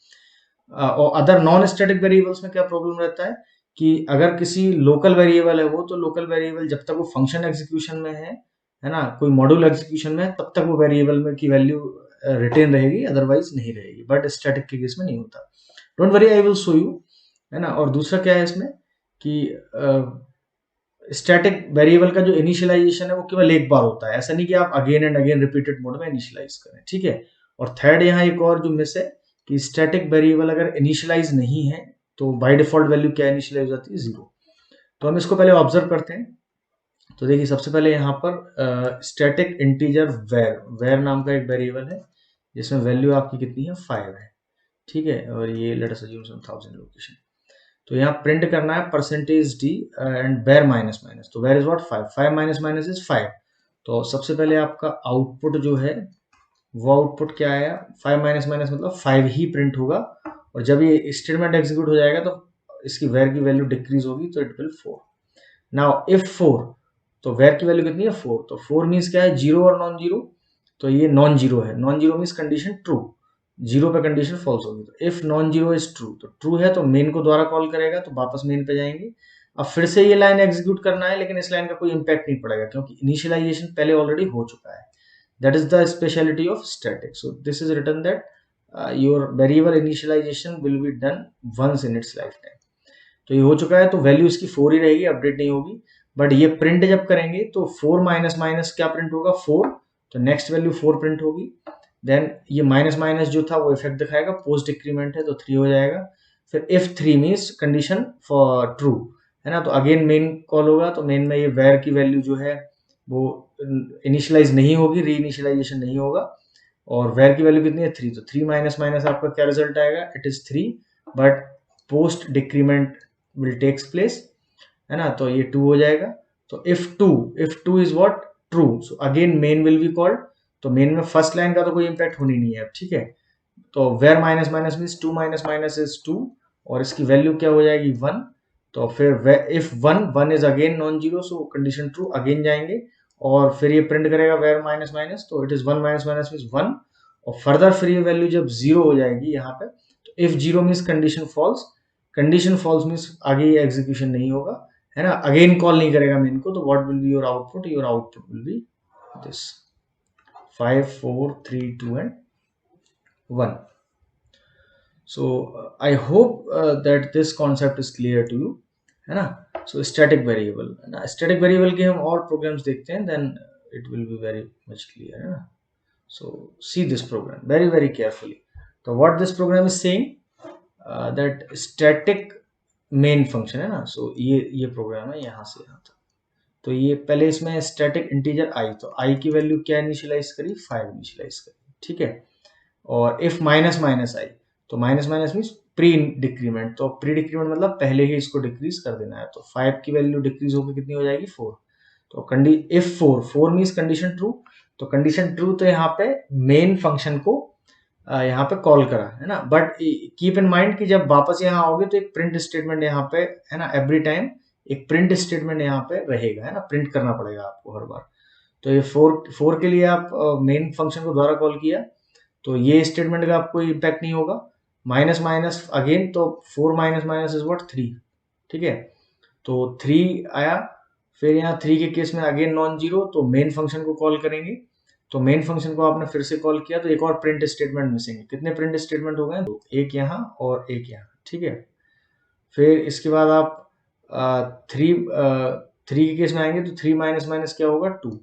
A: और अदर नॉन स्टैटिक वेरिएबल्स में क्या प्रॉब्लम रहता है कि अगर किसी लोकल वेरिएबल है वो, तो लोकल वेरिएबल जब तक वो फंक्शन एग्जीक्यूशन में है ना, कोई मॉड्यूल एग्जीक्यूशन में है, तब तक वो वेरिएबल में की वैल्यू रिटेन रहेगी, अदरवाइज नहीं रहेगी, बट स्टैटिक के केस में नहीं होता। Don't worry, I will show you, है ना। और दूसरा क्या है इसमें कि स्टैटिक वेरिएबल का जो इनिशियलाइजेशन है वो केवल एक बार होता है, ऐसा नहीं कि आप again and again repeated mode में इनिशियलाइज करें, ठीक है। और थर्ड यहाँ एक और जो मिस है कि स्टैटिक वेरिएबल अगर इनिशियलाइज नहीं है तो बाय डिफॉल्ट वैल्यू क्या इनिशियलाइज होती है, 0। तो हम इसको पहले ऑब्जर्व करते हैं। तो देखिए सबसे पहले यहाँ पर स्टैटिक इंटीजर वेर नाम का एक वेरिएबल है जिसमें वैल्यू आपकी कितनी है 5 है, ठीक है, और ये let us assume some 1000 location. तो यहाँ प्रिंट करना है %d and var minus minus, तो var is what 5, 5 minus minus is 5। तो सबसे पहले आपका आउटपुट जो है वो आउटपुट क्या आया, 5 माइनस माइनस मतलब 5 ही प्रिंट होगा, और जब ये स्टेटमेंट एग्जीक्यूट हो जाएगा तो इसकी वेर की वैल्यू डिक्रीज होगी, तो इट विल 4। नाउ इफ 4, तो वेर की वैल्यू कितनी है 4, तो 4 मीन्स क्या है, जीरो और नॉन जीरो, तो ये नॉन जीरो है, non zero means condition true, zero पे कंडीशन फॉल्स होगी। तो if non zero is true, तो ट्रू है तो मेन को दोबारा कॉल करेगा, तो वापस मेन पे जाएंगे। अब फिर से ये लाइन एग्जीक्यूट करना है, लेकिन इस लाइन का कोई इंपैक्ट नहीं पड़ेगा क्योंकि इनिशियलाइजेशन पहले ऑलरेडी हो चुका है। That is the speciality of static. So this is written that your variable initialization will be done once in its life time. तो ये हो चुका है, तो वैल्यू इसकी 4 ही रहेगी, अपडेट नहीं होगी। बट ये प्रिंट जब करेंगे तो 4 माइनस माइनस क्या प्रिंट होगा 4, तो नेक्स्ट वैल्यू 4 प्रिंट होगी। देन ये माइनस माइनस जो था वो इफेक्ट दिखाएगा, पोस्ट डिक्रीमेंट है तो 3 हो जाएगा। फिर if 3 means condition for true, है ना, तो अगेन मेन कॉल होगा, तो मेन में ये वेर की वैल्यू जो है वो इनिशियलाइज नहीं होगी, री इनिशियलाइजेशन नहीं होगा। और वेर की वैल्यू कितनी है 3, तो 3 माइनस माइनस आपका क्या रिजल्ट आएगा, it is 3, but post decrement will takes place, है ना, तो ये 2 हो जाएगा। तो if two is what, true, so again main will be called. तो मेन में फर्स्ट लाइन का तो कोई इंपैक्ट होनी नहीं है अब, ठीक है। तो where minus minus means 2 minus minus is 2, और इसकी वैल्यू क्या हो जाएगी 1। तो फिर if 1 is again non zero, so condition true, again जाएंगे और फिर ये प्रिंट करेगा वेर माइनस माइनस, तो it is 1 minus minus means 1। और फर्दर फिर ये वैल्यू जब जीरो हो जाएगी यहाँ पे, तो if zero means condition false means आगे ये एग्जीक्यूशन नहीं होगा, है ना, अगेन कॉल नहीं करेगा मेन को। तो what will be your output will B this 5 4 3 2 and 1। So I hope that this concept is clear to you, है ना। So static variable, है ना, static variable के हम और programs देखते हैं, then it will be very much clear, है ना। So see this program very carefully. So what this program is saying, that static main function, है ना। So ये program है यहाँ से यहाँ तक। तो ये पहले इसमें static integer i, तो i की वैल्यू क्या इनिशियलाइज करी, 5 इनिशियलाइज करी, ठीक है। और इफ माइनस माइनस आई, तो minus minus means pre decrement, तो प्री डिक्रीमेंट मतलब पहले ही इसको डिक्रीज कर देना है। तो 5 की वैल्यू डिक्रीज होकर कितनी हो जाएगी 4। तो इफ 4 मीन्स कंडीशन ट्रू, तो कंडीशन ट्रू, तो यहाँ पे मेन फंक्शन को यहाँ पे कॉल करा, है ना। बट कीप इन माइंड कि जब वापस यहाँ आओगे तो एक प्रिंट स्टेटमेंट यहाँ पे, है ना, एवरी टाइम एक प्रिंट स्टेटमेंट यहाँ पे रहेगा, है ना, प्रिंट करना पड़ेगा आपको हर बार। तो ये 4 के लिए आप मेन फंक्शन को दोबारा कॉल किया, तो ये स्टेटमेंट का आपको इम्पैक्ट नहीं होगा। माइनस माइनस अगेन, तो 4 माइनस माइनस इज व्हाट 3, ठीक है। तो 3 आया, फिर यहाँ 3 के केस में अगेन नॉन जीरो, तो मेन फंक्शन को कॉल करेंगे। तो मेन फंक्शन को आपने फिर से कॉल किया, तो एक और प्रिंट स्टेटमेंट मिसिंग है। कितने प्रिंट स्टेटमेंट हो गए, एक यहाँ और एक यहाँ, ठीक है। फिर इसके बाद आप 3 के केस में आएंगे, तो 3 माइनस माइनस क्या होगा 2।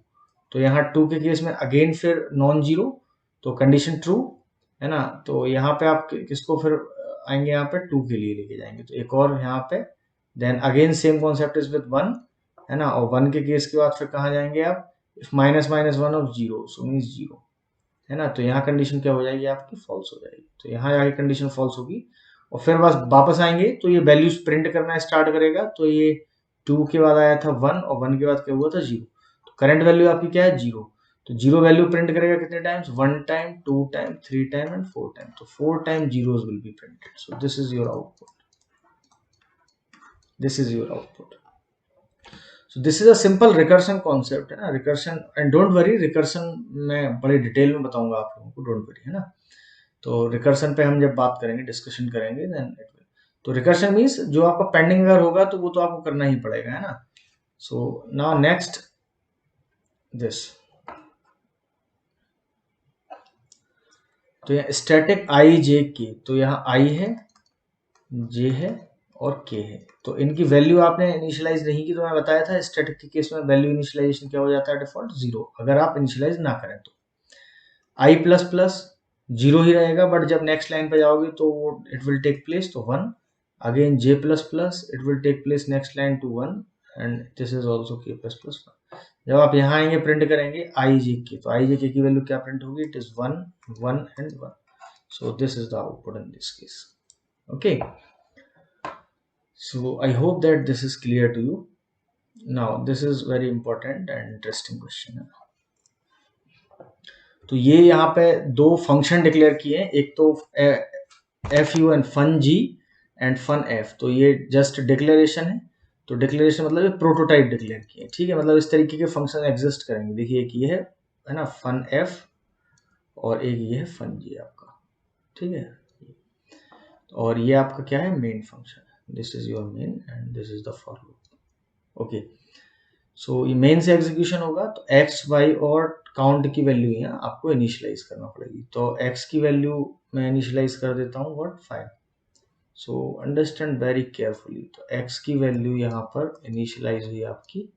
A: तो यहाँ 2 के केस में अगेन फिर नॉन जीरो, तो कंडीशन ट्रू, है ना। तो यहाँ पे आप किसको फिर आएंगे, यहाँ पे 2 के लिए लेके जाएंगे, तो एक और यहाँ पे, then again same concept is with 1, है ना। और 1 के केस के बाद फिर कहाँ जाएंगे आप, if minus minus 1 of zero, so means zero, है ना। तो यहाँ कंडीशन क्या हो जाएगी आपकी, फॉल्स हो जाएगी। तो यहाँ जाके कंडीशन फॉल्स होगी, और फिर बस वापस आएंगे तो ये वैल्यूज प्रिंट करना स्टार्ट करेगा। तो ये 2 के बाद आया था 1, और 1 के बाद क्या हुआ था 0। तो करंट वैल्यू आपकी क्या है 0। तो 0 वैल्यू प्रिंट करेगा कितने times, 1 time, 2 time, 3 time and 4 time. तो 4 time zeros will be printed. So this is your output, this is your output. So this is a simple recursion concept, है ना, recursion. And don't worry, recursion मैं बड़े detail में बताऊंगा आप लोगों को, डोंट वरी, है ना। तो रिकर्शन पे हम जब बात करेंगे, डिस्कशन करेंगे, देन इट विल। तो रिकर्शन मीन्स जो आपका पेंडिंग अगर होगा तो वो तो आपको करना ही पड़ेगा, है ना। सो नाउ नेक्स्ट दिस, तो यहाँ स्टैटिक आई जे के, तो यहाँ आई है, जे है और के है। तो इनकी वैल्यू आपने इनिशियलाइज नहीं की, तो मैं बताया था स्टैटिक के केस में वैल्यू इनिशियलाइजेशन क्या हो जाता है, डिफॉल्ट 0, अगर आप इनिशियलाइज ना करें तो। आई प्लस प्लस 0 ही रहेगा, बट जब नेक्स्ट लाइन पे जाओगे तो वो इट विल टेक प्लेस तो 1। Again j plus plus, it will take place next line to 1, and this is also k plus plus 1। जब आप यहाँ आएंगे प्रिंट करेंगे आई जे के, तो आई जे के की वैल्यू क्या प्रिंट होगी, it is 1 1 and 1। So this is the output in this case, okay. So I hope that this is clear to you. Now this is very important and interesting question है। तो ये यहाँ पे दो function declare किए हैं, एक तो f u and fun g and fun f. तो ये जस्ट डिक्लेरेशन है। तो डिक्लेरेशन मतलब ये प्रोटोटाइप डिक्लेयर किए, ठीक है। मतलब इस तरीके के फंक्शन एग्जिस्ट करेंगे। देखिए एक ये है ना फन एफ, और एक ये है फन जी आपका, ठीक है। और ये आपका क्या है, मेन फंक्शन है। This is your main and this is the for loop, okay. So ये मेन से एग्जीक्यूशन होगा, तो एक्स वाई और काउंट की वैल्यू यहाँ आपको इनिशियलाइज करना पड़ेगी। तो एक्स की वैल्यू मैं इनिशियलाइज कर देता हूँ what 5। So understand very carefully. तो एक्स की वैल्यू यहाँ पर इनिशियलाइज हुई आपकी,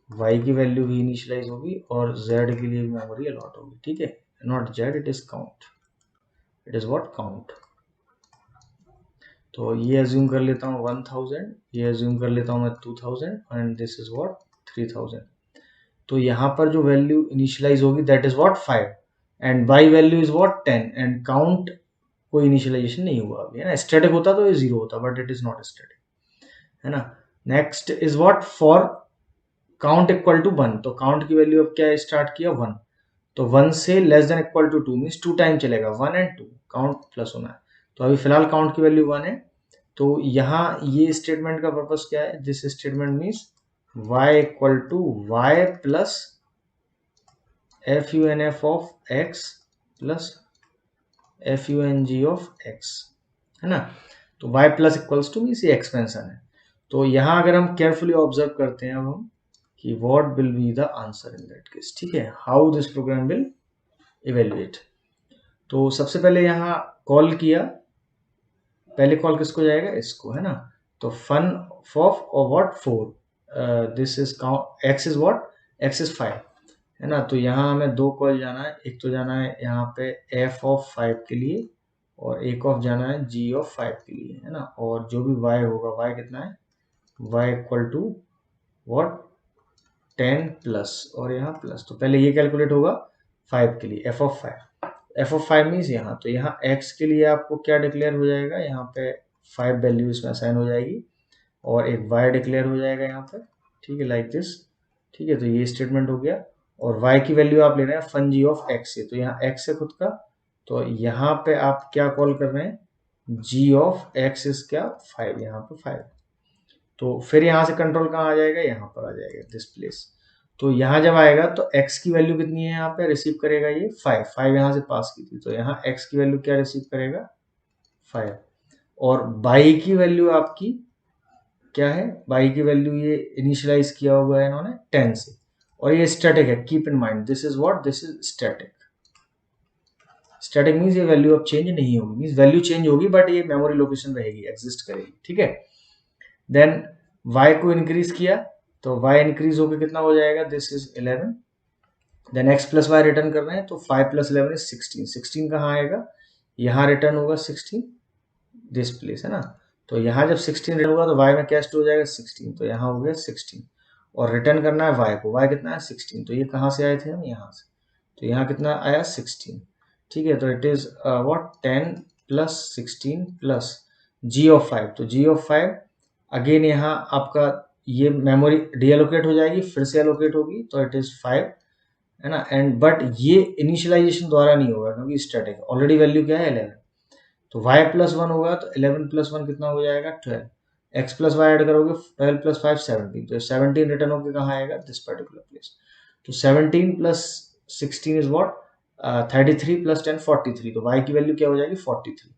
A: वाई की वैल्यू भी इनिशियलाइज होगी, और जेड के लिए भी मेमोरी अलॉट होगी, ठीक है। Not Z, it is count, it is what count. तो ये अज्यूम कर लेता हूँ 1000, ये अज्यूम कर लेता हूँ मैं 2000, एंड दिस इज व्हाट 3000। तो यहाँ पर जो वैल्यू इनिशियलाइज होगी that is what 5। And y value is what 10 and count कोई इनिशियलाइजेशन नहीं हुआ अभी, है ना। स्टैटिक होता तो ये 0 होता, but it is not static, है ना। Next is what for count equal to 1, तो काउंट की वैल्यू अब क्या स्टार्ट किया 1, तो 1 से लेस देन इक्वल टू 2 मीन्स 2 टाइम चलेगा, 1 एंड 2 काउंट प्लस होना है। तो अभी फिलहाल काउंट की वैल्यू 1 है, तो यहाँ ये स्टेटमेंट का पर्पस क्या है, this statement means y equal to y plus funf of x plus fung of x, है ना। तो y plus equals to means ये एक्सपेंशन है। तो यहाँ अगर हम केयरफुली ऑब्जर्व करते हैं अब हम कि what will be the answer in that case, ठीक है, how this program will evaluate. तो सबसे पहले यहाँ कॉल किया, पहले कॉल किसको जाएगा, इसको, है ना। तो फन ऑफ और what 4, this is count x is what, x is 5, है ना। तो यहाँ हमें दो कॉल जाना है, एक तो जाना है यहाँ पे f ऑफ 5 के लिए और एक ऑफ जाना है g ऑफ 5 के लिए, है ना। और जो भी y होगा, y कितना है, y equal to what 10 plus और यहाँ प्लस, तो पहले ये कैलकुलेट होगा 5 के लिए, f ऑफ 5 मीन्स यहाँ, तो यहाँ x के लिए आपको क्या डिक्लेयर हो जाएगा, यहाँ पे 5 वैल्यू इसमें असाइन हो जाएगी और एक y डिक्लेयर हो जाएगा यहाँ पे, ठीक है, लाइक दिस, ठीक है। तो ये स्टेटमेंट हो गया और y की वैल्यू आप ले रहे हैं फन g ऑफ x से, तो यहाँ x है खुद का, तो यहाँ पे आप क्या कॉल कर रहे हैं, g ऑफ x इज क्या 5, यहाँ पे 5, तो फिर यहाँ से कंट्रोल कहाँ आ जाएगा, यहाँ पर आ जाएगा दिस प्लेस। तो यहाँ जब आएगा तो x की वैल्यू कितनी है, यहाँ पे रिसीव करेगा ये 5 यहाँ से पास की थी, तो यहाँ x की वैल्यू क्या रिसीव करेगा 5, और y की वैल्यू आपकी क्या है, y की वैल्यू ये इनिशियलाइज किया हुआ है इन्होंने 10 से, और ये स्टैटिक है, keep in mind this is what, this is static. Static means ये वैल्यू अब चेंज नहीं होगी, मीन्स वैल्यू चेंज होगी बट ये मेमोरी लोकेशन रहेगी, एग्जिस्ट करेगी, ठीक है। देन y को इंक्रीज किया, तो y इंक्रीज होकर कितना हो जाएगा, this is 11, then x plus y return कर रहे हैं, तो 5 प्लस 11 इज 16, 16 कहाँ आएगा, यहाँ रिटर्न होगा 16 दिस प्लेस, है ना। तो यहाँ जब 16 रिटर्न होगा तो y में क्या स्टोर हो जाएगा 16, तो यहाँ हो गया 16, और रिटर्न करना है y को, y कितना है 16, तो ये कहाँ से आए थे हम, यहाँ से, तो यहाँ कितना आया 16, ठीक है। तो it is what 10 plus 16 plus g of 5, तो g ऑफ 5 अगेन यहाँ आपका ये मेमोरी डीएलोकेट हो जाएगी, फिर से एलोकेट होगी, तो इट इज 5, है ना। एंड बट ये इनिशियलाइजेशन द्वारा नहीं होगा क्योंकि स्टैटिक, ऑलरेडी वैल्यू क्या है 11, तो y प्लस 1 होगा तो 11 प्लस 1 कितना हो जाएगा 12, x प्लस वाई ऐड करोगे 12 प्लस 5 17, तो 17 रिटर्न होकर कहाँ आएगा दिस पर्टिकुलर प्लेस, तो 17 प्लस 16 इज व्हाट 33 प्लस 10 43, तो y की वैल्यू क्या हो जाएगी 43,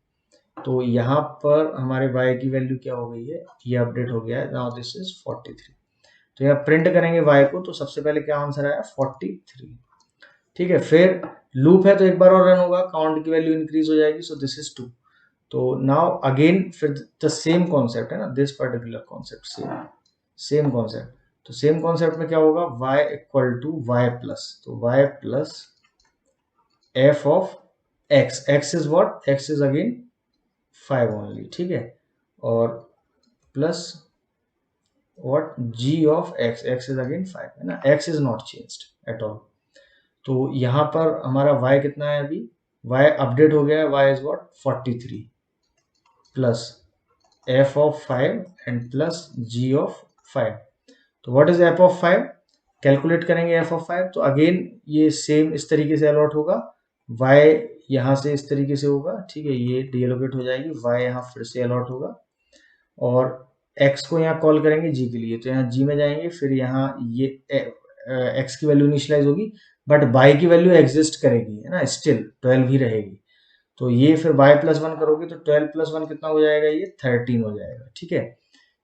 A: तो यहाँ पर हमारे y की वैल्यू क्या हो गई है, ये अपडेट हो गया है, नाउ दिस इज 43, तो यहाँ प्रिंट करेंगे y को, तो सबसे पहले क्या आंसर आया 43, ठीक है। फिर लूप है तो एक बार और रन होगा, काउंट की वैल्यू इंक्रीज हो जाएगी, सो दिस इज 2, तो नाउ अगेन फिर द सेम कॉन्सेप्ट, है ना, this particular concept same concept, तो सेम कॉन्सेप्ट में क्या होगा y equal to y plus, तो y plus f of x, x is what, x is again 5 only, ठीक है, और plus what g of x, x is again 5, है ना, x is not changed at all. तो यहाँ पर हमारा y कितना है अभी, y अपडेट हो गया है, y is what 43 plus f of 5 and plus g of 5, तो what is f of 5, calculate करेंगे f ऑफ 5, तो अगेन ये सेम इस तरीके से अलॉट होगा, y यहाँ से इस तरीके से होगा, ठीक है, ये डीएलोकेट हो जाएगी, y यहाँ फिर से अलॉट होगा, और x को यहाँ कॉल करेंगे g के लिए, तो यहाँ g में जाएंगे, फिर यहाँ ये x की वैल्यू इनिशियलाइज होगी बट y की वैल्यू एग्जिस्ट करेगी, है ना, स्टिल 12 ही रहेगी, तो ये फिर y प्लस 1 करोगे तो 12 प्लस 1 कितना हो जाएगा, ये 13 हो जाएगा, ठीक है।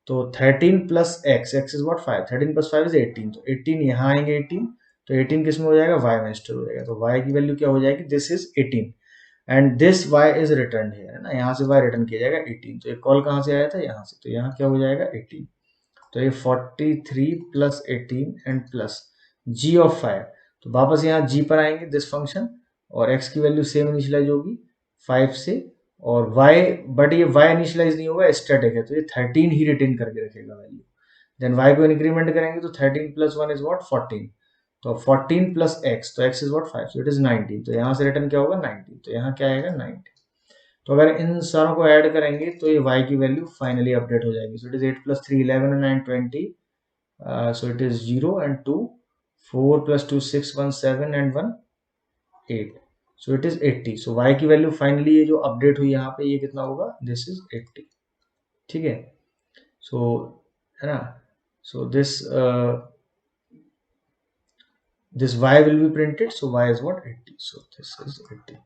A: तो 13 plus x, x is what 5, 13 plus 5 is 18, तो 18 यहाँ आएंगे 18, तो 18 किस में हो जाएगा y में स्टोर हो जाएगा, तो y की वैल्यू क्या हो जाएगी, this is 18 and this y is return है ना, यहाँ से y रिटर्न किया जाएगा 18, तो ये कॉल कहाँ से आया था, यहाँ से, तो यहाँ क्या हो जाएगा 18, तो ये 43 plus 18 and plus g of 5, तो वापस यहाँ g पर आएंगे दिस फंक्शन, और x की वैल्यू सेम इनिशियलाइज होगी 5 से, और y, बट ये y इनिशियलाइज नहीं होगा, स्टैटिक है, तो ये 13 ही रिटेन करके रखेगा वैल्यू, देन y को इंक्रीमेंट करेंगे तो 13 प्लस 1 इज व्हाट 14, तो 14 प्लस एक्स, तो x is what 5, so it is 19, तो यहाँ से रिटर्न क्या होगा 90, तो यहाँ क्या आएगा 90। तो अगर इन सारों को ऐड करेंगे तो ये y की वैल्यू फाइनली अपडेट हो जाएगी। सो it is 8 plus 3 11 and 9 20, so it is 0 and 2, 4 plus 2 6 1 7 and 1 8, so it is 80। so y की वैल्यू फाइनली ये जो अपडेट हुई यहाँ पे ये कितना होगा, दिस इज 80, ठीक है। सो है ना, so this y will be printed, so y is what 80, so this is 80।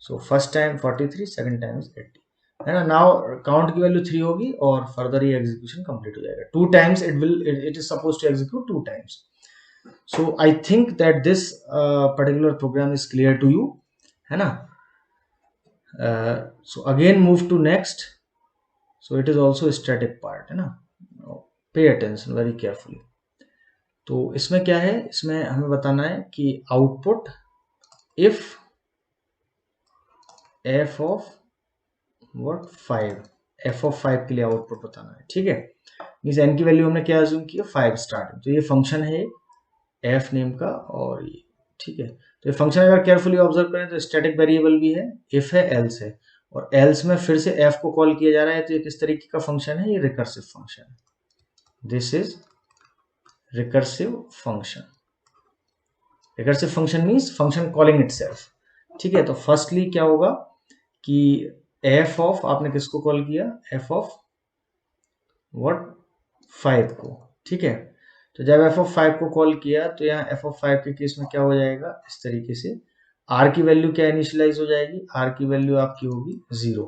A: so first time 43, second time is 80, है ना। नाउ काउंट की वैल्यू 3 होगी और फर्दर ये एग्जीक्यूशन कंप्लीट हो जाएगा। 2 times it is suppose to execute 2 times. So I think that this particular program is clear to you, है ना। So again move to next. So it is also static part, है ना, pay attention very carefully. तो इसमें क्या है, इसमें हमें बताना है कि output if F of what 5, F of 5 के लिए आउटपुट बताना है, ठीक है। मींस एन की वैल्यू हमने क्या अज्यूम किया 5 स्टार्टिंग, तो ये फंक्शन है एफ नेम का और ये, ठीक है। तो ये फंक्शन अगर केयरफुली ऑब्जर्व करें तो स्टैटिक वेरिएबल भी है, इफ है, एल्स है, और एल्स में फिर से एफ को कॉल किया जा रहा है। तो ये किस तरीके का फंक्शन है, ये रिकर्सिव फंक्शन है, this is recursive function. Recursive function means function calling itself, ठीक है। तो फर्स्टली क्या होगा कि एफ ऑफ आपने किसको कॉल किया, एफ ऑफ व्हाट 5 को, ठीक है। तो जब एफ ऑफ 5 को कॉल किया तो यहाँ एफ ऑफ 5 के केस में क्या हो जाएगा, इस तरीके से आर की वैल्यू क्या इनिशियलाइज हो जाएगी, आर की वैल्यू आपकी होगी 0,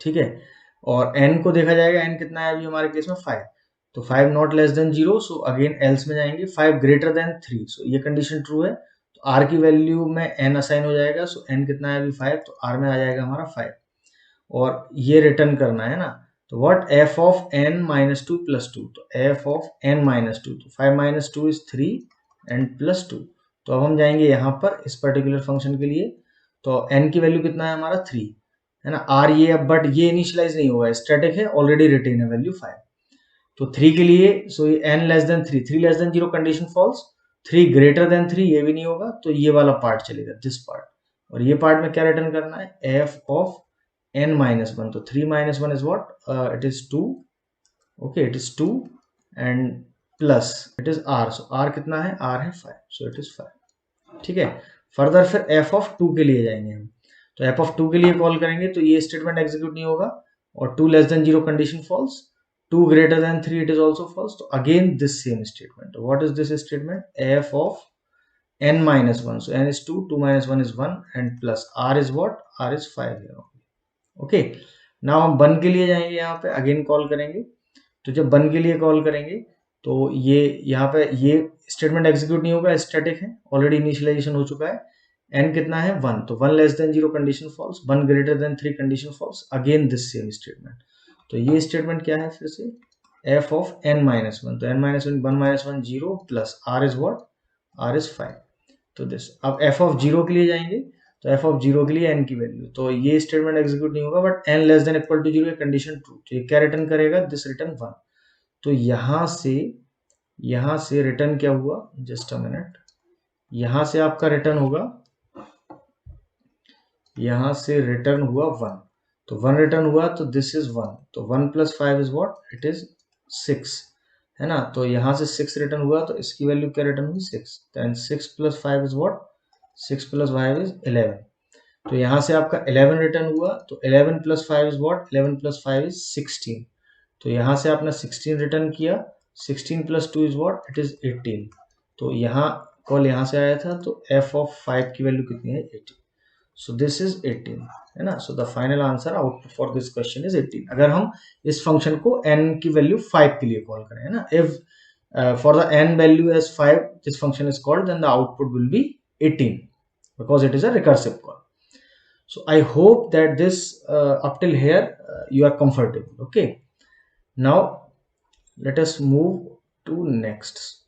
A: ठीक है। और एन को देखा जाएगा, एन कितना है अभी हमारे केस में 5, तो 5 not less than 0, so again else में जाएंगे, 5 ग्रेटर देन 3, सो ये कंडीशन ट्रू है, तो आर की वैल्यू में एन असाइन हो जाएगा। सो एन कितना है अभी 5, तो आर में आ जाएगा हमारा 5, और ये रिटर्न करना है ना। तो what F of n minus 2 plus 2, तो एफ ऑफ n माइनस 2, तो 5 माइनस 2 इज 3 एंड प्लस 2। तो अब हम जाएंगे यहाँ पर इस पर्टिकुलर फंक्शन के लिए, तो n की वैल्यू कितना है हमारा 3, है ना। आर ये अब बट ये इनिशियलाइज नहीं हुआ है, स्टैटिक है, ऑलरेडी रिटेन है वैल्यू 5। तो 3 के लिए, सो ये n less than 3, 3 less than 0 condition false, 3 greater than 3 ये भी नहीं होगा, तो ये वाला पार्ट चलेगा, दिस पार्ट। और ये पार्ट में क्या रिटर्न करना है, एफ ऑफ n minus 1, तो 3 minus 1 is what, it is 2, okay, it is 2 and plus it is r, so r कितना है, r है 5, so it is 5, ठीक है। फर्दर फिर f of 2 के लिए जाएंगे हम, तो f of 2 के लिए कॉल करेंगे तो ये स्टेटमेंट एग्जीक्यूट नहीं होगा, और 2 less than 0 condition false, 2 greater than 3 it is also false, तो again this same statement. What is this statement, f of n minus 1, so n is 2, 2 minus 1 is 1 and plus r is what, r is 5 here, okay. Now हम बन के लिए जाएंगे, यहाँ पे again call करेंगे, तो जब बन के लिए कॉल करेंगे तो ये यहाँ पे ये स्टेटमेंट एग्जीक्यूट नहीं होगा, स्टैटिक है, ऑलरेडी इनिशियलाइजेशन हो चुका है। n कितना है 1, तो 1 less than 0 condition false, 1 greater than 3 condition false, again this same statement. तो ये स्टेटमेंट क्या है फिर से, f ऑफ n माइनस 1, तो n minus 1 1 minus 1 0 plus r is what, r is 5, तो दिस। अब f ऑफ 0 के लिए जाएंगे, तो f ऑफ 0 के लिए n की वैल्यू, तो ये स्टेटमेंट एग्जीक्यूट नहीं होगा, but n less than equal to 0 है कंडीशन ट्रू, तो ये क्या रिटर्न करेगा, दिस रिटर्न 1। तो यहाँ से रिटर्न क्या हुआ, जस्ट अ मिनट, यहाँ से आपका रिटर्न होगा, यहाँ से रिटर्न हुआ 1, तो 1 रिटर्न हुआ, तो दिस इज 1, तो 1 plus 5 is what, it is 6, है ना। तो यहाँ से 6 रिटर्न हुआ, तो इसकी वैल्यू क्या रिटर्न हुई 6, then 6 plus 5 is what, 6 plus 5 is 11, तो यहाँ से आपका 11 रिटर्न हुआ, तो 11 plus 5 is what, 11 plus 5 is 16, तो यहाँ से आपने 16 रिटर्न किया, 16 plus 2 is what, it is 18, तो यहाँ कॉल यहाँ से आया था, तो f ऑफ 5 की वैल्यू कितनी है 18, सो दिस इज 18, है ना। So the final answer output for this question is 18, अगर हम इस फंक्शन को n की वैल्यू 5 के लिए कॉल करें, है ना। If for the n value as 5 this function is called, then the output will be 18 because it is a recursive call. So I hope that this up till here you are comfortable. Okay, now let us move to next.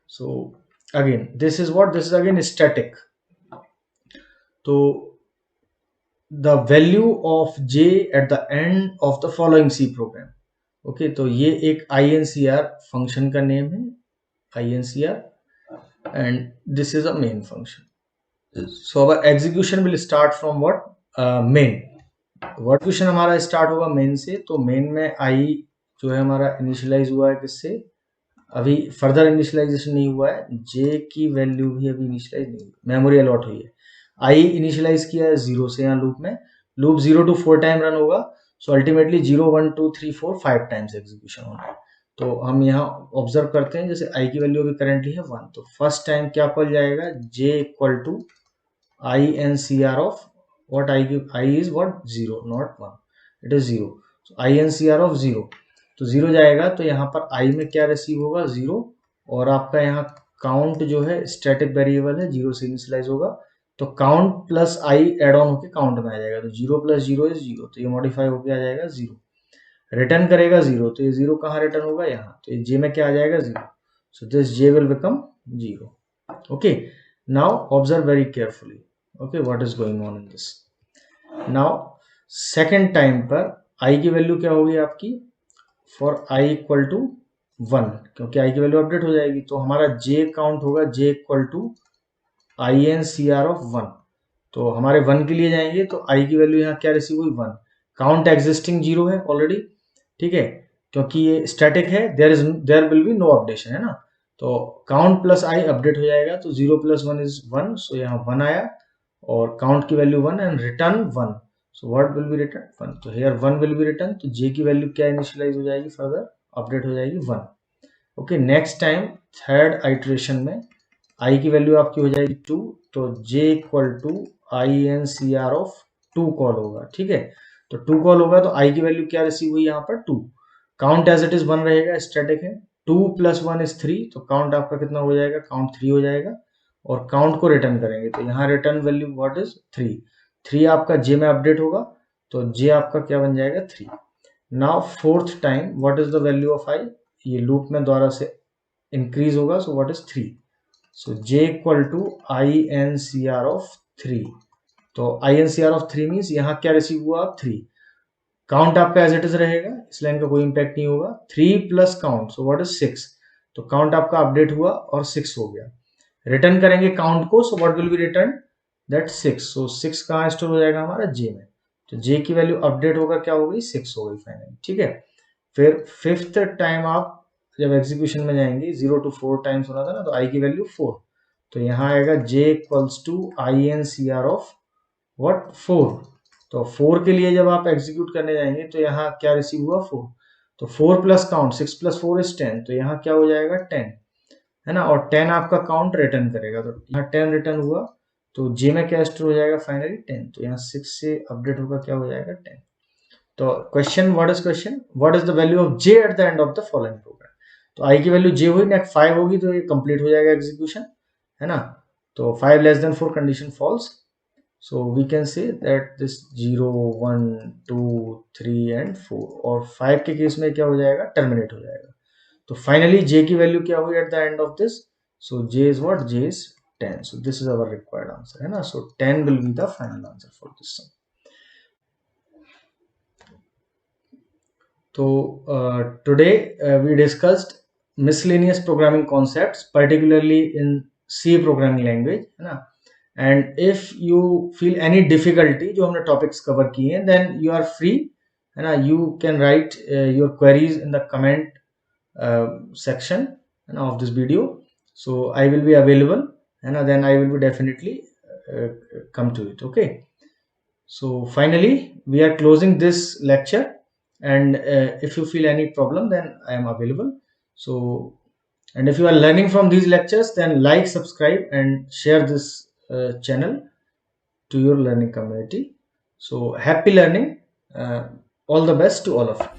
A: So again this is what, this is again static, so the value of j at the end of the following C program. Okay, तो ये एक incr function का name है, incr, and this is a main function. So our execution will start from what? Main. Word question हमारा start होगा main से, तो main में आई जो है हमारा इनिशियलाइज हुआ है किससे? अभी फर्दर इनिशियलाइजेशन नहीं हुआ है, जे की वैल्यू भी अभी इनिशियलाइज नहीं हुई, मेमोरी अलॉट हुई है। आई इनिशियलाइज किया है 0 से, यहाँ लूप में लूप 0 to 4 टाइम रन होगा, सो अल्टीमेटली 0 1 2 3 4 5 टाइम्स एग्जीक्यूशन होना है। तो हम यहाँ ऑब्जर्व करते हैं, जैसे आई की वैल्यू अभी करेंटली है 1, तो फर्स्ट टाइम क्या कॉल जाएगा? J equal to I N C R of what I is what? 0, not 1, it is 0, so INCR of 0, तो 0 जाएगा, तो यहाँ पर I में क्या रिसीव होगा? 0, और आपका यहाँ काउंट जो है स्टैटिक वेरिएबल है, 0 से इनिशियलाइज होगा, तो count plus i add on होके काउंट में आ जाएगा, तो 0 प्लस 0 इज 0, तो ये मॉडिफाई होके आ जाएगा 0, रिटर्न करेगा 0, तो ये 0 कहाँ रिटर्न होगा? यहाँ, तो ये जे में क्या आ जाएगा? 0, so this J will become 0. Okay, now observe very carefully. Okay, what is going on in this? Now second time पर i की वैल्यू क्या होगी आपकी? For i इक्वल टू 1, क्योंकि i की वैल्यू अपडेट हो जाएगी, तो हमारा j काउंट होगा j equal to INCR of 1, तो हमारे 1 के लिए जाएंगे, तो i की वैल्यू यहाँ क्या रिसीव हुई? 1, काउंट एग्जिस्टिंग 0 है ऑलरेडी, ठीक है, क्योंकि ये स्टैटिक है, there will be no updation, है ना, तो काउंट प्लस आई अपडेट हो जाएगा, तो 0 प्लस 1 इज 1, सो यहाँ 1 आया, और काउंट की value 1 and return 1, so what will B return? 1, तो हियर 1 विल बी रिटर्न, तो जे की वैल्यू क्या इनिशियलाइज हो जाएगी? फर्दर अपडेट हो जाएगी 1. Okay, next time third iteration में आई की वैल्यू आपकी हो जाएगी 2, तो j equal to INCR of 2 call होगा, ठीक है, तो 2 कॉल होगा, तो आई की वैल्यू क्या रिसीव हुई यहाँ पर? 2, काउंट एज इट इज 1 रहेगा, स्टैटिक है, 2 प्लस 1 इज 3, तो काउंट आपका कितना हो जाएगा? काउंट 3 हो जाएगा, और काउंट को रिटर्न करेंगे, तो यहाँ रिटर्न वैल्यू व्हाट इज? 3, 3 आपका जे में अपडेट होगा, तो जे आपका क्या बन जाएगा? 3. Now fourth time what is the value of i? ये लूप में द्वारा से इंक्रीज होगा, so what is 3, so j equal to INCR of 3, तो INCR ऑफ 3 मीन्स यहाँ क्या रिसीव हुआ? आप 3, काउंट आपका एज इट इज रहेगा, इस लाइन का कोई इंपैक्ट नहीं होगा, 3 plus count, so what is 6, तो काउंट आपका अपडेट हुआ और 6 हो गया, रिटर्न करेंगे काउंट को, सो what will B return? That 6, सो 6 कहाँ स्टोर हो जाएगा? हमारा जे में, तो जे की वैल्यू अपडेट होकर क्या हो गई? 6 हो गई फाइनली, ठीक है। फिर फिफ्थ टाइम आप जब एग्जीक्यूशन में जाएंगे, 0 to 4 टाइम्स होना था ना, तो आई की वैल्यू 4, तो यहाँ आएगा j equals to INCR of what? 4, तो 4 के लिए जब आप एग्जीक्यूट करने जाएंगे, तो यहाँ क्या रिसीव हुआ? 4, तो 4 प्लस काउंट, 6 प्लस 4 इज 10, तो यहाँ क्या हो जाएगा? 10, है ना, और 10 आपका काउंट रिटर्न करेगा, तो यहाँ 10 रिटर्न हुआ, तो जे में क्या स्टोर हो जाएगा? फाइनली 10, तो यहाँ 6 से अपडेट होगा, क्या हो जाएगा? 10. तो question, what is question? What is the value of J at the end of the following programme? तो आई की वैल्यू जे हुई, नेक्स्ट 5 होगी, तो ये कंप्लीट हो जाएगा एग्जीक्यूशन, है ना, तो 5 less than 4 condition false, so we can say that this 0 1 2 3 and 4 और 5 के केस में क्या हो जाएगा? टर्मिनेट हो जाएगा, तो फाइनली j की वैल्यू क्या हुई at the end of this? So j is what? j is 10, so this is our required answer, है ना, so 10 will be the final answer for this sum. So today we discussed miscellaneous programming concepts, particularly in C programming language, है ना, and if you feel any difficulty जो हमने topics cover किए हैं, then you are free, है ना, you can write your queries in the comment section, है ना, of this video, so I will be available, है ना, then I will be definitely come to it. Okay, so finally we are closing this lecture, and if you feel any problem, then I am available. So, and if you are learning from these lectures, then like, subscribe and share this channel to your learning community. So happy learning, all the best to all of you.